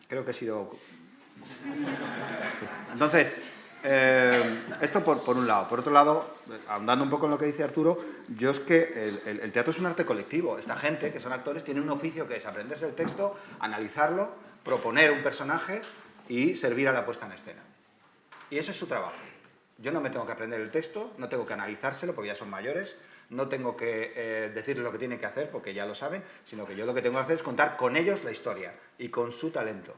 Creo que he sido... Entonces, esto por un lado. Por otro lado, ahondando un poco en lo que dice Arturo, yo es que el teatro es un arte colectivo. Esta gente, que son actores, tiene un oficio que es aprenderse el texto, analizarlo, proponer un personaje y servir a la puesta en escena. Y eso es su trabajo. Yo no me tengo que aprender el texto, no tengo que analizárselo porque ya son mayores, no tengo que decirles lo que tienen que hacer porque ya lo saben, sino que yo lo que tengo que hacer es contar con ellos la historia y con su talento.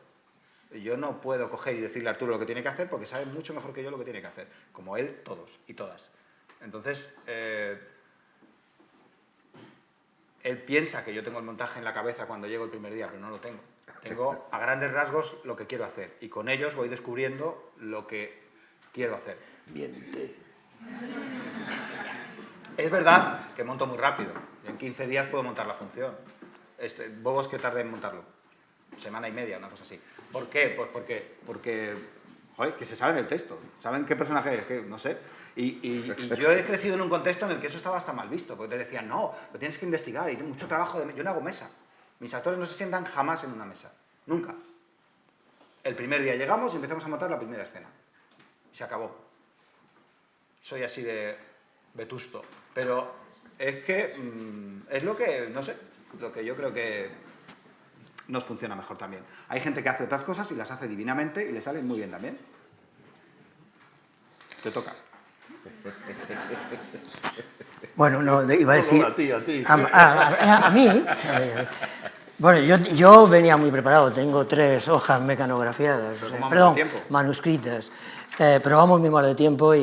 Yo no puedo coger y decirle a Arturo lo que tiene que hacer porque sabe mucho mejor que yo lo que tiene que hacer, como él, todos y todas. Entonces, él piensa que yo tengo el montaje en la cabeza cuando llego el primer día, pero no lo tengo. Tengo a grandes rasgos lo que quiero hacer y con ellos voy descubriendo lo que quiero hacer. Miente. Es verdad que monto muy rápido. En 15 días puedo montar la función. Bobos que tardé en montarlo. Semana y media, una cosa así. ¿Por qué? Pues porque joder, que se saben el texto. Saben qué personaje es, que no sé. Y yo he crecido en un contexto en el que eso estaba hasta mal visto. Porque te decían, no, lo tienes que investigar y mucho trabajo. Yo no hago mesa. Mis actores no se sientan jamás en una mesa. Nunca. El primer día llegamos y empezamos a montar la primera escena. Y se acabó. Soy así de vetusto. Pero es que es lo que, no sé, lo que yo creo que nos funciona mejor también. Hay gente que hace otras cosas y las hace divinamente y le salen muy bien también. Te toca. Bueno, no, iba a decir... No, a ti. A mí. Bueno, yo venía muy preparado, tengo 3 hojas mecanografiadas, perdón, manuscritas, pero vamos muy mal de tiempo,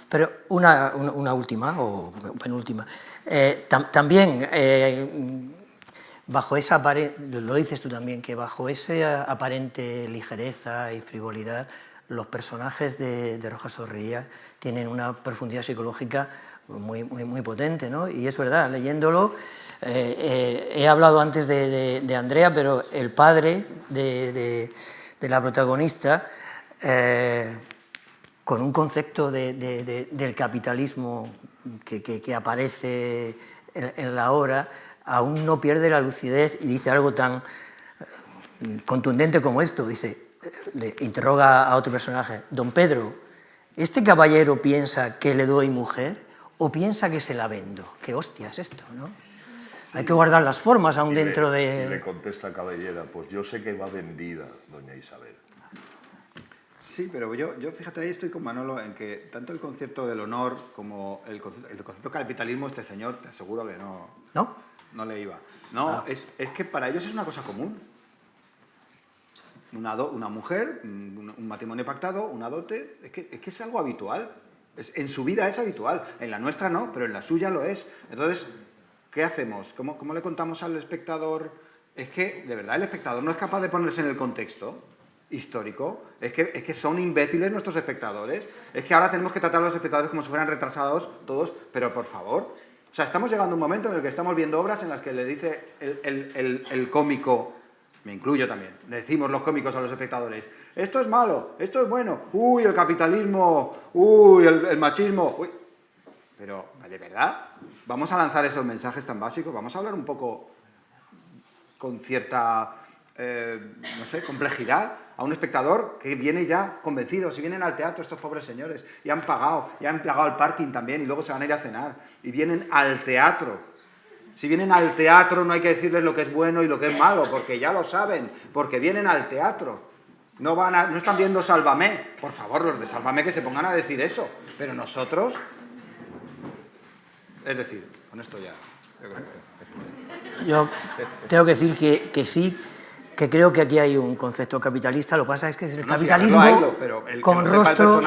pero una última, o penúltima. También, bajo esa lo dices tú también, que bajo esa aparente ligereza y frivolidad, los personajes de Rojas Zorrilla tienen una profundidad psicológica muy potente, ¿no? Y es verdad, leyéndolo, he hablado antes de Andrea, pero el padre de la protagonista, con un concepto del capitalismo que aparece en la obra, aún no pierde la lucidez y dice algo tan contundente como esto. Le interroga a otro personaje, don Pedro, ¿este caballero piensa que le doy mujer o piensa que se la vendo? ¿Qué hostia es esto, no? Sí. Hay que guardar las formas aún dentro de... Le contesta Cabellera, pues yo sé que va vendida, doña Isabel. Sí, pero yo fíjate, ahí estoy con Manolo en que tanto el concepto del honor como el concepto capitalismo, este señor, te aseguro que no le iba. No, es que para ellos es una cosa común. Una mujer, un matrimonio pactado, una dote, es que es algo habitual. En su vida es habitual, en la nuestra no, pero en la suya lo es. Entonces, ¿qué hacemos? ¿Cómo le contamos al espectador? Es que, de verdad, el espectador no es capaz de ponerse en el contexto. histórico. Es que son imbéciles nuestros espectadores. Es que ahora tenemos que tratar a los espectadores como si fueran retrasados todos, pero por favor. O sea, estamos llegando a un momento en el que estamos viendo obras en las que le dice el cómico, me incluyo también, le decimos los cómicos a los espectadores, esto es malo, esto es bueno, uy, el capitalismo, uy, el machismo, uy. Pero, ¿de verdad? ¿Vamos a lanzar esos mensajes tan básicos? ¿Vamos a hablar un poco con cierta, no sé, complejidad a un espectador que viene ya convencido? Si vienen al teatro estos pobres señores y han pagado el parking también y luego se van a ir a cenar y vienen al teatro. Si vienen al teatro no hay que decirles lo que es bueno y lo que es malo, porque ya lo saben, porque vienen al teatro. No están viendo Sálvame. Por favor, los de Sálvame que se pongan a decir eso. Pero nosotros... Es decir, con esto ya... Yo tengo que decir que sí, que creo que aquí hay un concepto capitalista. Lo que pasa es que es el capitalismo con rostro...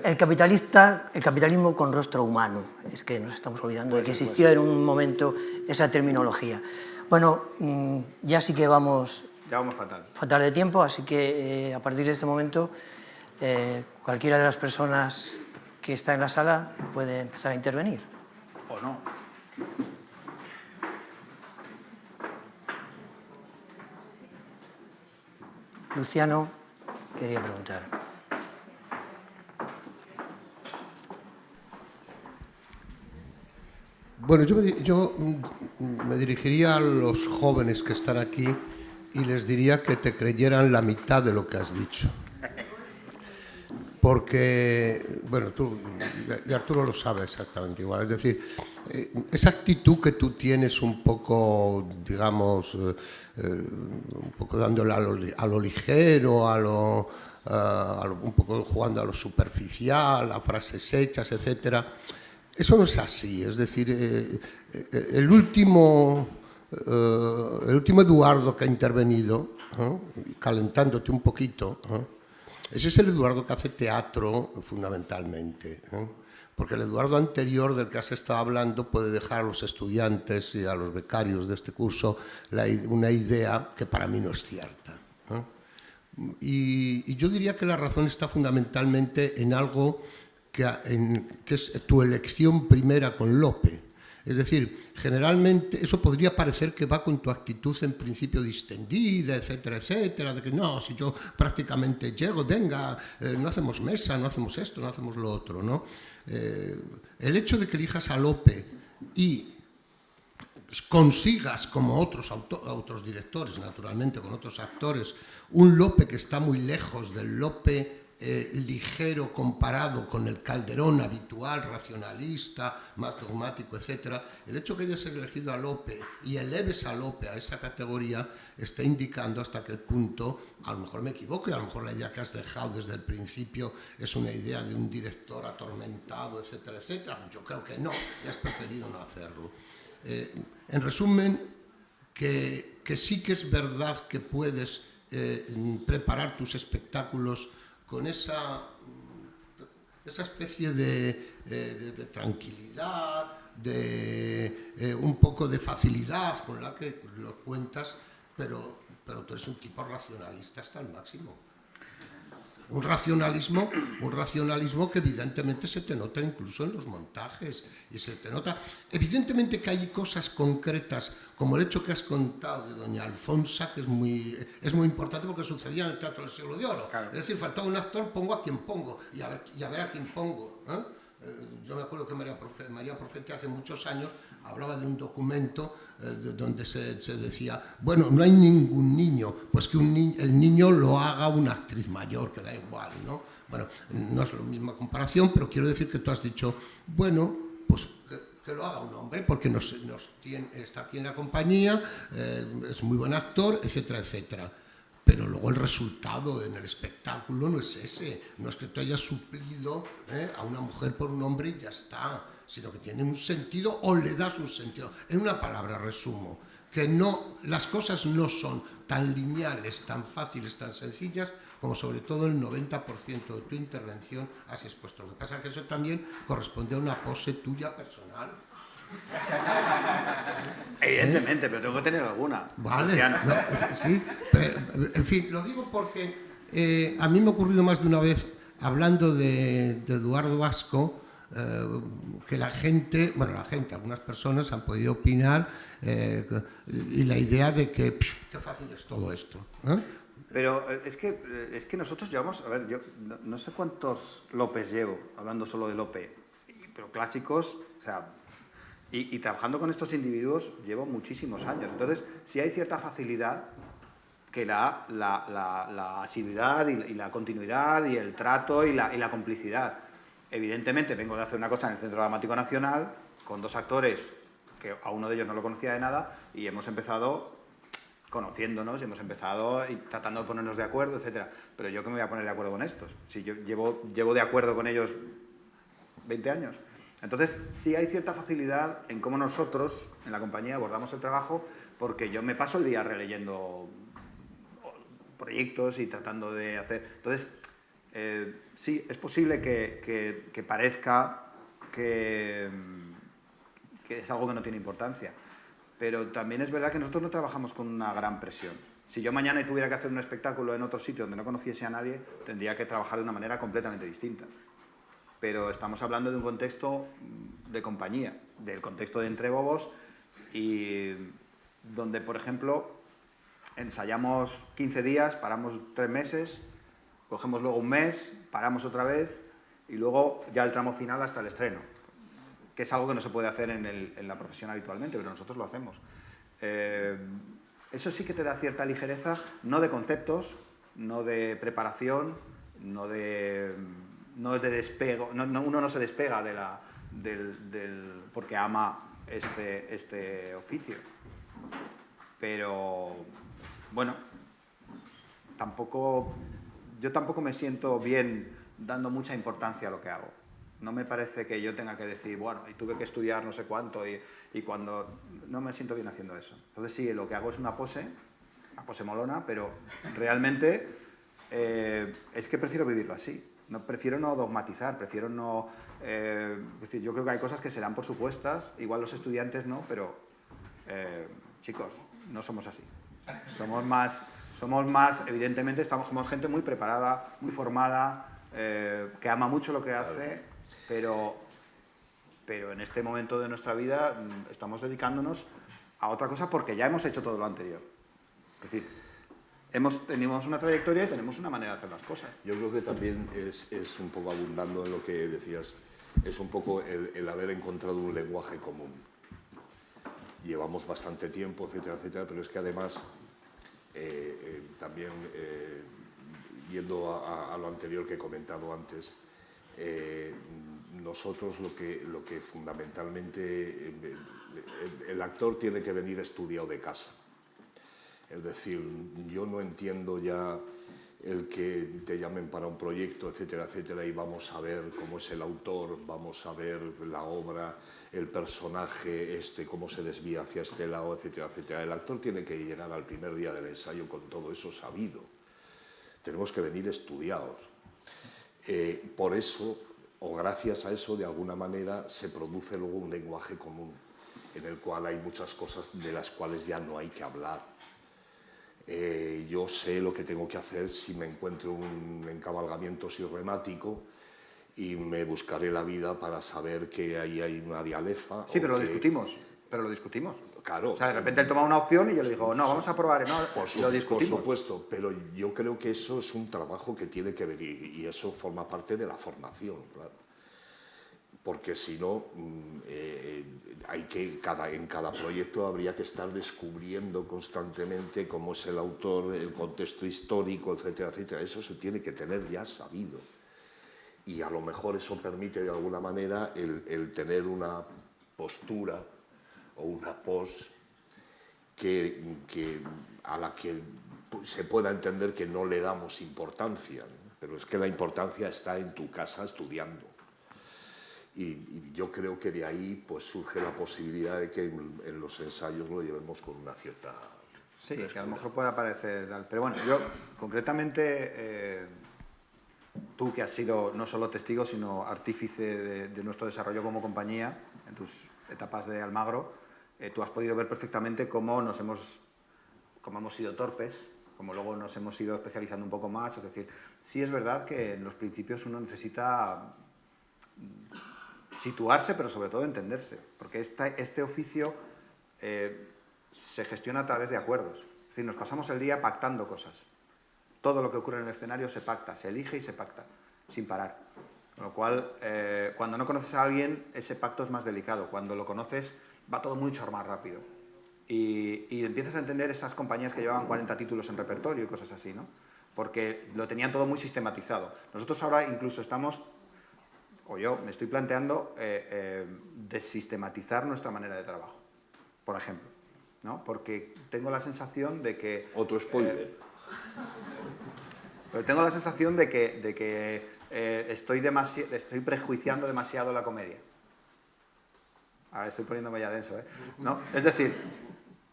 El capitalismo con rostro humano. Es que nos estamos olvidando de que existió en un momento esa terminología. Bueno, ya sí que vamos... Ya vamos fatal. Fatal de tiempo, así que a partir de este momento cualquiera de las personas que está en la sala puede empezar a intervenir. ¿O no? Luciano quería preguntar. Bueno, yo me dirigiría a los jóvenes que están aquí y les diría que te creyeran la mitad de lo que has dicho. Porque, bueno, tú y Arturo lo sabe exactamente igual. Es decir, esa actitud que tú tienes un poco, digamos, un poco dándole a lo ligero, un poco jugando a lo superficial, a frases hechas, etcétera, eso no es así. Es decir, el último Eduardo que ha intervenido, calentándote un poquito, ese es el Eduardo que hace teatro fundamentalmente, porque el Eduardo anterior del que has estado hablando puede dejar a los estudiantes y a los becarios de este curso una idea que para mí no es cierta. Y yo diría que la razón está fundamentalmente en algo que es tu elección primera con Lope. Es decir, generalmente eso podría parecer que va con tu actitud en principio distendida, etcétera, etcétera, de que no, si yo prácticamente llego, venga, no hacemos mesa, no hacemos esto, no hacemos lo otro, ¿no? El hecho de que elijas a Lope y consigas, como otros directores, naturalmente, con otros actores, un Lope que está muy lejos del Lope ligero comparado con el Calderón habitual, racionalista, más dogmático, etc. El hecho que hayas elegido a Lope y eleves a Lope a esa categoría está indicando hasta qué punto, a lo mejor me equivoco y a lo mejor la idea que has dejado desde el principio es una idea de un director atormentado, etcétera, etcétera. Yo creo que no, y has preferido no hacerlo. En resumen, que sí que es verdad que puedes preparar tus espectáculos con esa especie de tranquilidad, de un poco de facilidad con la que lo cuentas, pero tú eres un tipo racionalista hasta el máximo. Un racionalismo que evidentemente se te nota incluso en los montajes, y se te nota evidentemente que hay cosas concretas como el hecho que has contado de doña Alfonsa, que es muy importante porque sucedía en el Teatro del Siglo de Oro. Claro. Es decir, faltaba un actor, pongo a quien pongo y a ver a quién pongo, ¿eh? Yo me acuerdo que María Profeti hace muchos años hablaba de un documento donde se decía, bueno, no hay ningún niño, pues que el niño lo haga una actriz mayor, que da igual, ¿no? Bueno, no es la misma comparación, pero quiero decir que tú has dicho, bueno, pues que lo haga un hombre, porque está aquí en la compañía, es muy buen actor, etcétera, etcétera. Pero luego el resultado en el espectáculo no es ese, no es que tú hayas suplido a una mujer por un hombre y ya está, sino que tiene un sentido o le das un sentido. En una palabra resumo, que las cosas no son tan lineales, tan fáciles, tan sencillas, como sobre todo el 90% de tu intervención has expuesto. Lo que pasa es que eso también corresponde a una pose tuya personal. Evidentemente, pero tengo que tener alguna. Vale, no, sí, pero, en fin, lo digo porque A mí me ha ocurrido más de una vez, hablando de Eduardo Vasco, que la gente, algunas personas han podido opinar y la idea de que qué fácil es todo esto. Pero es que nosotros llevamos, a ver, yo no sé cuántos López llevo, hablando solo de Lope, pero clásicos, o sea, y trabajando con estos individuos llevo muchísimos años. Entonces, sí hay cierta facilidad que la asiduidad y la continuidad y el trato y la complicidad. Evidentemente, vengo de hacer una cosa en el Centro Dramático Nacional con 2 actores que a uno de ellos no lo conocía de nada y hemos empezado conociéndonos y hemos empezado tratando de ponernos de acuerdo, etcétera. Pero yo que me voy a poner de acuerdo con estos, si yo llevo de acuerdo con ellos 20 años. Entonces, sí hay cierta facilidad en cómo nosotros, en la compañía, abordamos el trabajo, porque yo me paso el día releyendo proyectos y tratando de hacer... Entonces, sí, es posible que parezca que es algo que no tiene importancia. Pero también es verdad que nosotros no trabajamos con una gran presión. Si yo mañana tuviera que hacer un espectáculo en otro sitio donde no conociese a nadie, tendría que trabajar de una manera completamente distinta. Pero estamos hablando de un contexto de compañía, del contexto de Entre Bobos, y donde, por ejemplo, ensayamos 15 días, paramos 3 meses, cogemos luego un mes, paramos otra vez, y luego ya el tramo final hasta el estreno, que es algo que no se puede hacer en la profesión habitualmente, pero nosotros lo hacemos. Eso sí que te da cierta ligereza, no de conceptos, no de preparación, no de despego, uno no se despega porque ama este oficio. Pero, bueno, yo tampoco me siento bien dando mucha importancia a lo que hago. No me parece que yo tenga que decir, bueno, y tuve que estudiar no sé cuánto, y cuando... No me siento bien haciendo eso. Entonces sí, lo que hago es una pose molona, pero realmente es que prefiero vivirlo así. Prefiero no dogmatizar, prefiero no... es decir, yo creo que hay cosas que se dan por supuestas, igual los estudiantes no, pero chicos, no somos así. Somos más, evidentemente, somos gente muy preparada, muy formada, que ama mucho lo que hace, pero en este momento de nuestra vida estamos dedicándonos a otra cosa porque ya hemos hecho todo lo anterior. Es decir, tenemos una trayectoria y tenemos una manera de hacer las cosas. Yo creo que también es un poco abundando en lo que decías, es un poco el haber encontrado un lenguaje común. Llevamos bastante tiempo, etcétera, etcétera, pero es que además, también yendo a lo anterior que he comentado antes, nosotros lo que fundamentalmente el actor tiene que venir estudiado de casa. Es decir, yo no entiendo ya el que te llamen para un proyecto, etcétera, etcétera, y vamos a ver cómo es el autor, vamos a ver la obra, el personaje, cómo se desvía hacia este lado, etcétera, etcétera. El actor tiene que llegar al primer día del ensayo con todo eso sabido. Tenemos que venir estudiados. Por eso, o gracias a eso, de alguna manera, se produce luego un lenguaje común, en el cual hay muchas cosas de las cuales ya no hay que hablar. Yo sé lo que tengo que hacer si me encuentro un encabalgamiento sirremático y me buscaré la vida para saber que ahí hay una dialefa. Sí, pero lo discutimos. Claro. O sea, de repente él toma una opción y yo le digo, no, vamos a probar, no, lo discutimos. Por supuesto, pero yo creo que eso es un trabajo que tiene que venir y eso forma parte de la formación, claro. Porque si no, en cada proyecto habría que estar descubriendo constantemente cómo es el autor, el contexto histórico, etcétera, etcétera. Eso se tiene que tener ya sabido. Y a lo mejor eso permite de alguna manera el tener una postura o una pos a la que se pueda entender que no le damos importancia, ¿no? Pero es que la importancia está en tu casa estudiando. Y yo creo que de ahí pues surge la posibilidad de que en los ensayos lo llevemos con una cierta... Sí, que a lo mejor pueda parecer tal. Pero bueno, yo concretamente, tú que has sido no solo testigo, sino artífice de nuestro desarrollo como compañía, en tus etapas de Almagro, tú has podido ver perfectamente cómo hemos sido torpes, como luego nos hemos ido especializando un poco más, es decir, sí es verdad que en los principios uno necesita situarse, pero sobre todo entenderse, porque este oficio se gestiona a través de acuerdos. Es decir, nos pasamos el día pactando cosas. Todo lo que ocurre en el escenario se pacta, se elige y se pacta, sin parar. Con lo cual, cuando no conoces a alguien, ese pacto es más delicado. Cuando lo conoces, va todo mucho más rápido. Y empiezas a entender esas compañías que llevaban 40 títulos en repertorio y cosas así, ¿no? Porque lo tenían todo muy sistematizado. Nosotros ahora incluso estamos, o yo me estoy planteando, desistematizar nuestra manera de trabajo, por ejemplo, ¿no? Porque tengo la sensación de que... Otro spoiler. Pero tengo la sensación de que estoy prejuiciando demasiado la comedia. Ahora estoy poniéndome ya denso, ¿eh? ¿No? Es decir,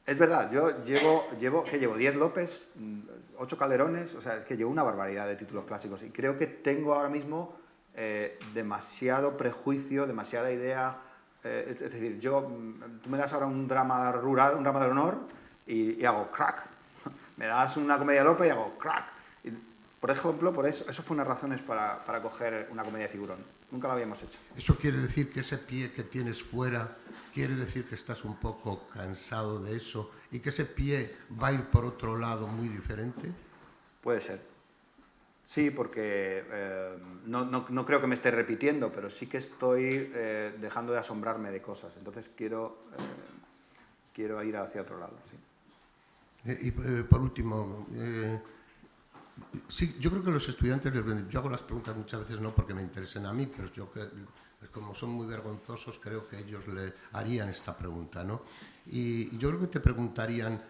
es verdad, yo llevo 10 López, 8 Calderones, o sea, es que llevo una barbaridad de títulos clásicos y creo que tengo ahora mismo demasiado prejuicio, demasiada idea. Es decir, tú me das ahora un drama rural, un drama de honor y hago crack. Me das una comedia López y hago crack. Y, por ejemplo, por eso fue una de las razones para coger una comedia de figurón. Nunca lo habíamos hecho. ¿Eso quiere decir que ese pie que tienes fuera, quiere decir que estás un poco cansado de eso y que ese pie va a ir por otro lado muy diferente? Puede ser. Sí, porque no creo que me esté repitiendo, pero sí que estoy dejando de asombrarme de cosas. Entonces quiero ir hacia otro lado. Sí. Y por último, sí, yo creo que los estudiantes, yo hago las preguntas muchas veces no porque me interesen a mí, pero como son muy vergonzosos, creo que ellos le harían esta pregunta, ¿no? Y yo creo que te preguntarían,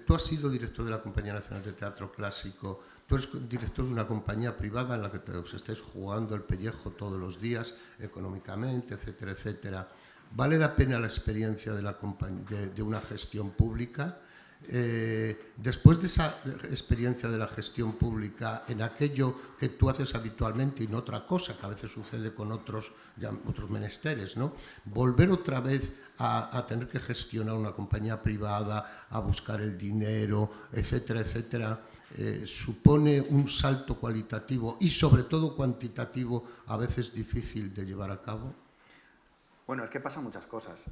tú has sido director de la Compañía Nacional de Teatro Clásico, tú eres director de una compañía privada en la que os estáis jugando el pellejo todos los días, económicamente, etcétera, etcétera. ¿Vale la pena la experiencia de una gestión pública? Después de esa experiencia de la gestión pública en aquello que tú haces habitualmente y no otra cosa, que a veces sucede con otros menesteres, ¿no? Volver otra vez a tener que gestionar una compañía privada, a buscar el dinero, etcétera, etcétera, supone un salto cualitativo y sobre todo cuantitativo a veces difícil de llevar a cabo. Bueno, es que pasan muchas cosas.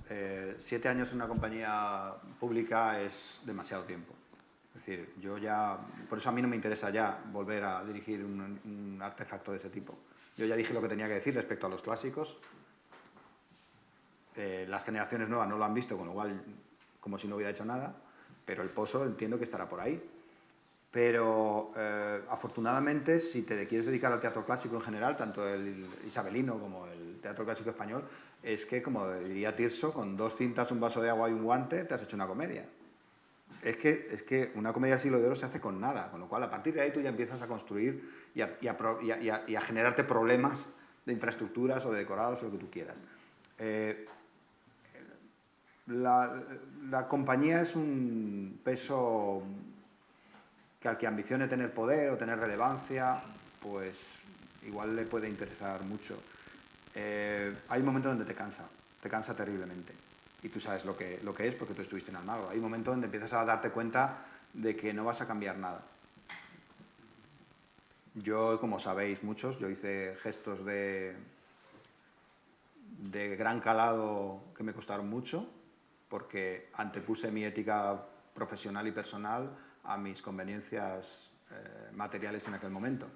7 años en una compañía pública es demasiado tiempo. Es decir, por eso a mí no me interesa ya volver a dirigir un artefacto de ese tipo. Yo ya dije lo que tenía que decir respecto a los clásicos. Las generaciones nuevas no lo han visto, con lo cual, como si no hubiera hecho nada, pero el pozo entiendo que estará por ahí. Pero afortunadamente, si te quieres dedicar al teatro clásico en general, tanto el isabelino como el teatro clásico español, es que, como diría Tirso, con 2 cintas, un vaso de agua y un guante, te has hecho una comedia. Es que una comedia del siglo de oro se hace con nada, con lo cual a partir de ahí tú ya empiezas a construir y a generarte problemas de infraestructuras o de decorados o lo que tú quieras. La compañía es un peso que al que ambicione tener poder o tener relevancia, pues igual le puede interesar mucho. Hay un momento donde te cansa terriblemente. Y tú sabes lo que es porque tú estuviste en Almagro. Hay un momento donde empiezas a darte cuenta de que no vas a cambiar nada. Yo, como sabéis muchos, yo hice gestos de gran calado que me costaron mucho, porque antepuse mi ética profesional y personal a mis conveniencias materiales en aquel momento.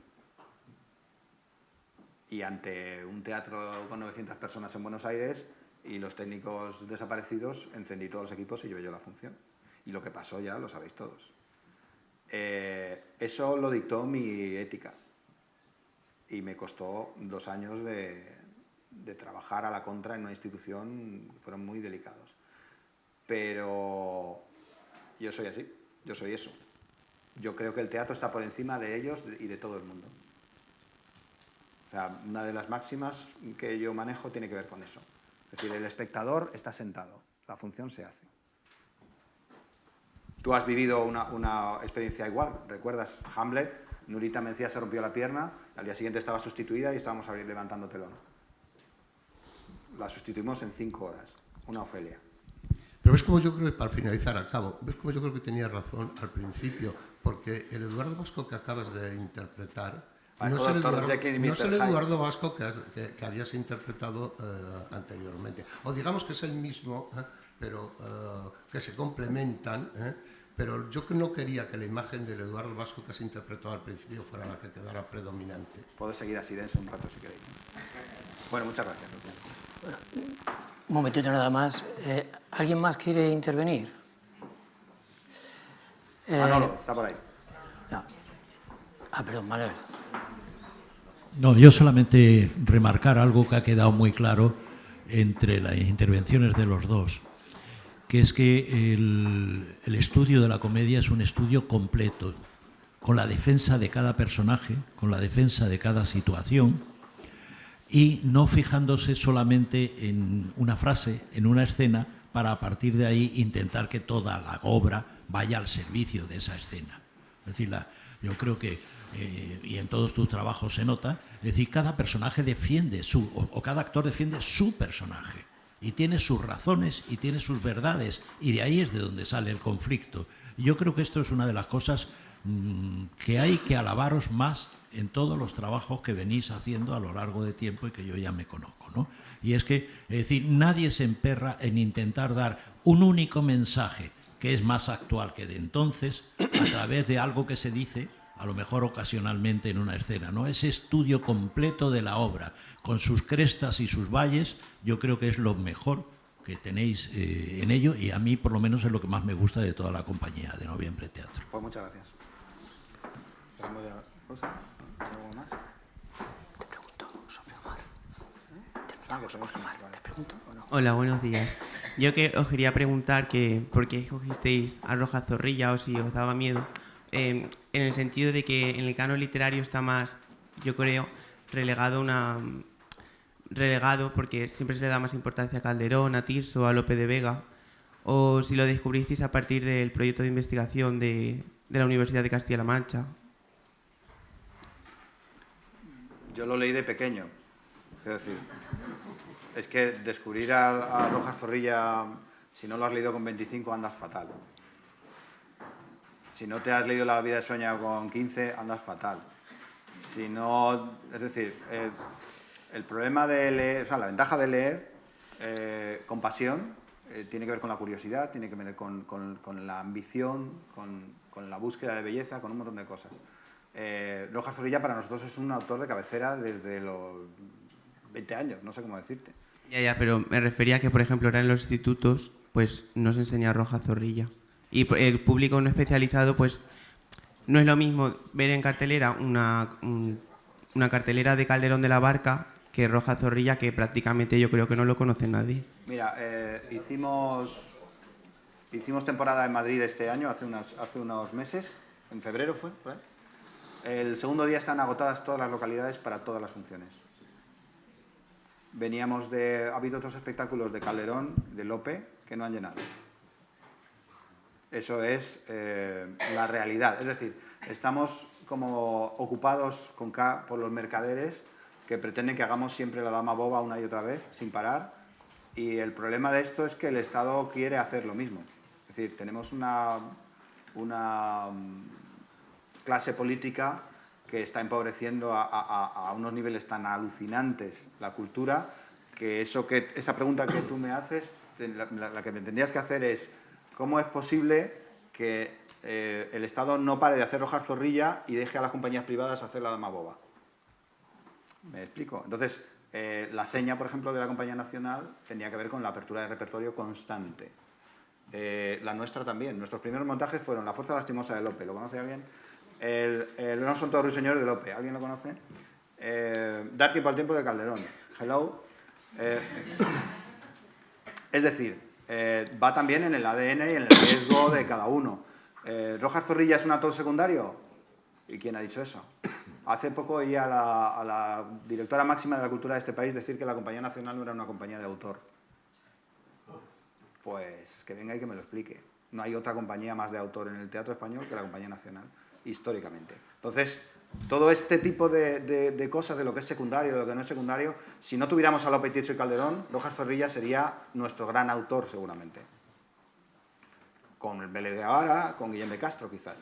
Y ante un teatro con 900 personas en Buenos Aires y los técnicos desaparecidos, encendí todos los equipos y llevé yo la función. Y lo que pasó ya lo sabéis todos. Eso lo dictó mi ética. Y me costó 2 años de trabajar a la contra en una institución que fueron muy delicados. Pero yo soy así, yo soy eso. Yo creo que el teatro está por encima de ellos y de todo el mundo. O sea, una de las máximas que yo manejo tiene que ver con eso. Es decir, el espectador está sentado, la función se hace. Tú has vivido una experiencia igual, ¿recuerdas Hamlet? Nurita Mencía se rompió la pierna, al día siguiente estaba sustituida y estábamos levantando telón. La sustituimos en 5 horas, una Ofelia. Pero ves como yo creo, para finalizar al cabo, ves como yo creo que tenía razón al principio, porque el Eduardo Vasco que acabas de interpretar no es el Eduardo Vasco que habías interpretado anteriormente. O digamos que es el mismo, pero que se complementan, pero yo no quería que la imagen del Eduardo Vasco que has interpretado al principio fuera la que quedara predominante. Puedo seguir así denso un rato si queréis. Bueno, muchas gracias, Luciano. Un momentito nada más. ¿Alguien más quiere intervenir? Manolo, está por ahí. No. Perdón, Manuel. No, yo solamente remarcar algo que ha quedado muy claro entre las intervenciones de los dos, que es que el estudio de la comedia es un estudio completo, con la defensa de cada personaje, con la defensa de cada situación, y no fijándose solamente en una frase, en una escena, para a partir de ahí intentar que toda la obra vaya al servicio de esa escena. Es decir, yo creo que, y en todos tus trabajos se nota, es decir, cada personaje defiende o cada actor defiende su personaje, y tiene sus razones y tiene sus verdades, y de ahí es de donde sale el conflicto. Y yo creo que esto es una de las cosas que hay que alabaros más en todos los trabajos que venís haciendo a lo largo de tiempo y que yo ya me conozco, ¿no? Y es que, es decir, nadie se emperra en intentar dar un único mensaje que es más actual que de entonces a través de algo que se dice, a lo mejor ocasionalmente en una escena, ¿no? Ese estudio completo de la obra, con sus crestas y sus valles, yo creo que es lo mejor que tenéis en ello, y a mí por lo menos es lo que más me gusta de toda la compañía de Noviembre Teatro. Pues muchas gracias. ¿Tenemos ya cosas? ¿Algo más? Te pregunto sobre Omar. Que somos Omar. Vale. ¿Te pregunto o no? Hola, buenos días. Yo que os quería preguntar que por qué escogisteis a Rojas Zorrilla o si os daba miedo, en el sentido de que en el canon literario está más, yo creo, relegado porque siempre se le da más importancia a Calderón, a Tirso, a Lope de Vega, o si lo descubristeis a partir del proyecto de investigación de la Universidad de Castilla-La Mancha. Yo lo leí de pequeño. Es decir, es que descubrir a Rojas Zorrilla, si no lo has leído con 25, andas fatal. Si no te has leído La vida de Soña con 15, andas fatal. Si no, es decir, el problema de leer, o sea, la ventaja de leer con pasión tiene que ver con la curiosidad, tiene que ver con la ambición, con la búsqueda de belleza, con un montón de cosas. Rojas Zorrilla para nosotros es un autor de cabecera desde los 20 años, no sé cómo decirte. Ya, pero me refería a que, por ejemplo, ahora en los institutos pues no se enseña Rojas Zorrilla. Y el público no especializado, pues no es lo mismo ver en cartelera una cartelera de Calderón de la Barca que Rojas Zorrilla, que prácticamente yo creo que no lo conoce nadie. Mira, hicimos temporada en Madrid este año, hace unos meses, en febrero fue, por ahí. El segundo día están agotadas todas las localidades para todas las funciones. Ha habido otros espectáculos de Calderón, de Lope, que no han llenado. Eso es la realidad. Es decir, estamos como ocupados por los mercaderes que pretenden que hagamos siempre la dama boba una y otra vez, sin parar. Y el problema de esto es que el Estado quiere hacer lo mismo. Es decir, tenemos una clase política que está empobreciendo a unos niveles tan alucinantes la cultura, que esa pregunta que tú me haces, la que me tendrías que hacer es: ¿cómo es posible que el Estado no pare de hacer Rojas Zorrilla y deje a las compañías privadas hacer la dama boba? ¿Me explico? Entonces, la seña, por ejemplo, de la Compañía Nacional tenía que ver con la apertura de repertorio constante. La nuestra también. Nuestros primeros montajes fueron La fuerza lastimosa de Lope. ¿Lo conoce alguien? No son todos ruiseñores de Lope. ¿Alguien lo conoce? Dar tiempo al tiempo de Calderón. Hello. Es decir, va también en el ADN y en el riesgo de cada uno. ¿Rojas Zorrilla es un actor secundario? ¿Y quién ha dicho eso? Hace poco oí a la directora máxima de la cultura de este país decir que la Compañía Nacional no era una compañía de autor. Pues que venga y que me lo explique. No hay otra compañía más de autor en el teatro español que la Compañía Nacional, históricamente. Entonces, todo este tipo de cosas, de lo que es secundario, de lo que no es secundario, si no tuviéramos a Lope, Tirso y Calderón, Rojas Zorrilla sería nuestro gran autor, seguramente. con Vélez de Avara, con Guillem de Castro quizás.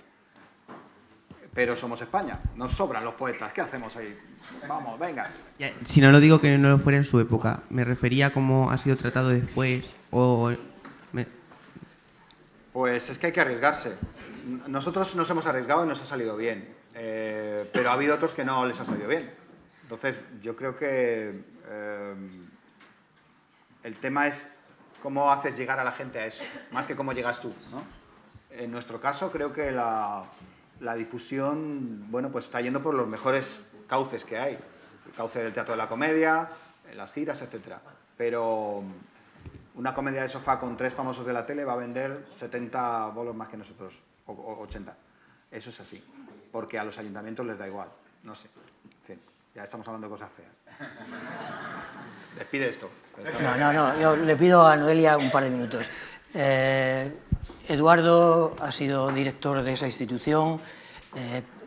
Pero somos España, nos sobran los poetas, ¿qué hacemos ahí? Vamos, venga. Ya, si no lo digo que no lo fuera en su época, me refería a cómo ha sido tratado después o... Pues es que hay que arriesgarse. Nosotros nos hemos arriesgado y nos ha salido bien, pero ha habido otros que no les ha salido bien. Entonces, yo creo que el tema es cómo haces llegar a la gente a eso, más que cómo llegas tú, ¿no? En nuestro caso, creo que la difusión, bueno, pues está yendo por los mejores cauces que hay. El cauce del Teatro de la Comedia, las giras, etc. Pero una comedia de sofá con 3 famosos de la tele va a vender 70 bolos más que nosotros, o 80. Eso es así, porque a los ayuntamientos les da igual, no sé. En fin, ya estamos hablando de cosas feas. Despide esto. No, yo le pido a Noelia un par de minutos. Eduardo ha sido director de esa institución,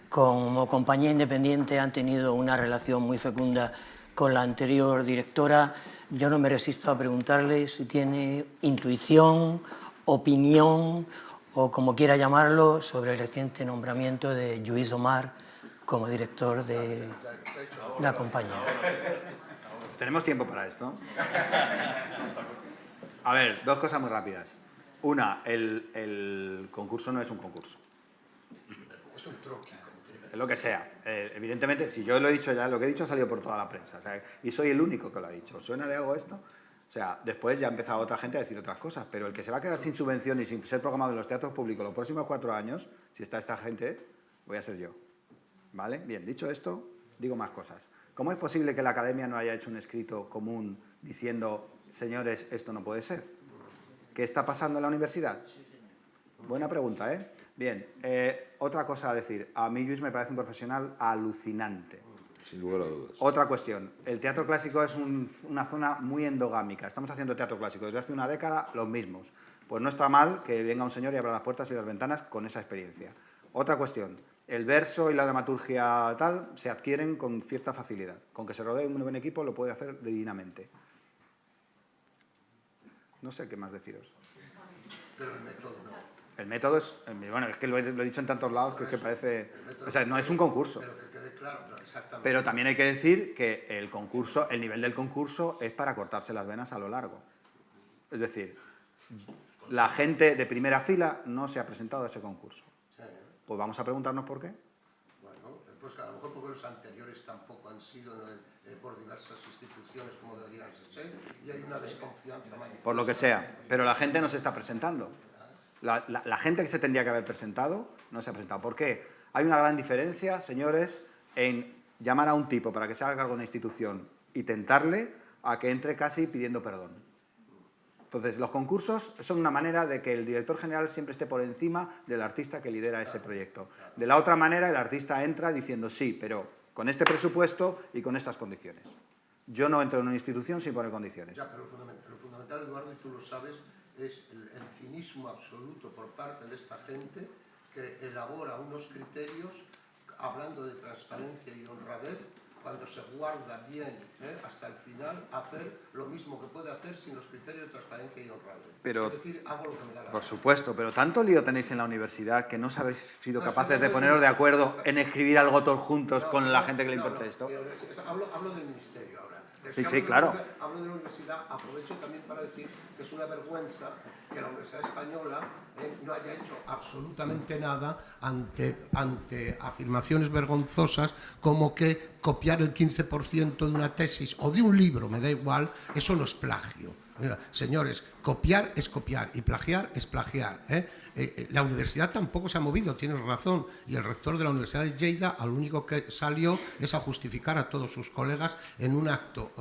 como compañía independiente han tenido una relación muy fecunda con la anterior directora. Yo no me resisto a preguntarle si tiene intuición, opinión o como quiera llamarlo sobre el reciente nombramiento de Lluís Omar como director de la compañía. Tenemos tiempo para esto. A ver, 2 cosas muy rápidas. Una, el concurso no es un concurso. Es un troqui. Es lo que sea. Evidentemente, si yo lo he dicho ya, lo que he dicho ha salido por toda la prensa. O sea, y soy el único que lo ha dicho. ¿Suena de algo esto? O sea, después ya ha empezado otra gente a decir otras cosas, pero el que se va a quedar sin subvención y sin ser programado en los teatros públicos los próximos 4 años, si está esta gente, voy a ser yo. ¿Vale? Bien, dicho esto, digo más cosas. ¿Cómo es posible que la Academia no haya hecho un escrito común diciendo, señores, esto no puede ser? ¿Qué está pasando en la universidad? Buena pregunta, ¿eh? Bien, otra cosa a decir. A mí Lluís me parece un profesional alucinante. Sin lugar a dudas. Otra cuestión. El teatro clásico es una zona muy endogámica. Estamos haciendo teatro clásico desde hace una década, los mismos. Pues no está mal que venga un señor y abra las puertas y las ventanas con esa experiencia. Otra cuestión. El verso y la dramaturgia tal se adquieren con cierta facilidad. Con que se rodee un buen equipo lo puede hacer divinamente. No sé qué más deciros. Pero el método no. El método es... Bueno, es que lo he dicho en tantos lados que es que parece... O sea, no es un concurso. Pero que quede claro, exactamente. Pero también hay que decir que el concurso, el nivel del concurso es para cortarse las venas a lo largo. Es decir, la gente de primera fila no se ha presentado a ese concurso. Pues vamos a preguntarnos por qué. Bueno, pues a lo mejor porque los anteriores tampoco han sido por diversas instituciones como deberían ser, y hay una desconfianza manifiesta. Por lo que sea. Pero la gente no se está presentando. La gente que se tendría que haber presentado no se ha presentado. ¿Por qué? Hay una gran diferencia, señores, en llamar a un tipo para que se haga cargo de una institución y tentarle a que entre casi pidiendo perdón. Entonces, los concursos son una manera de que el director general siempre esté por encima del artista que lidera ese proyecto. De la otra manera, el artista entra diciendo sí, pero con este presupuesto y con estas condiciones. Yo no entro en una institución sin poner condiciones. Ya, pero lo fundamental, Eduardo, y tú lo sabes, es el cinismo absoluto por parte de esta gente que elabora unos criterios hablando de transparencia y honradez, cuando se guarda bien hasta el final hacer lo mismo que puede hacer sin los criterios de transparencia y honradez. Pero, es decir, hago lo que me da la por gana. supuesto, pero tanto lío tenéis en la universidad que no habéis sido capaces de poneros de acuerdo en escribir algo todos juntos con la gente que le importa esto. Hablo del ministerio ahora. Sí, claro. Hablo de la universidad, aprovecho también para decir que es una vergüenza que la Universidad Española no haya hecho absolutamente nada ante afirmaciones vergonzosas como que copiar el 15% de una tesis o de un libro, me da igual, eso no es plagio. Oiga, señores, copiar es copiar y plagiar es plagiar. La universidad tampoco se ha movido, tienes razón, y el rector de la Universidad de Lleida al único que salió es a justificar a todos sus colegas en un acto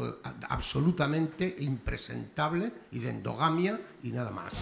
absolutamente impresentable y de endogamia y nada más.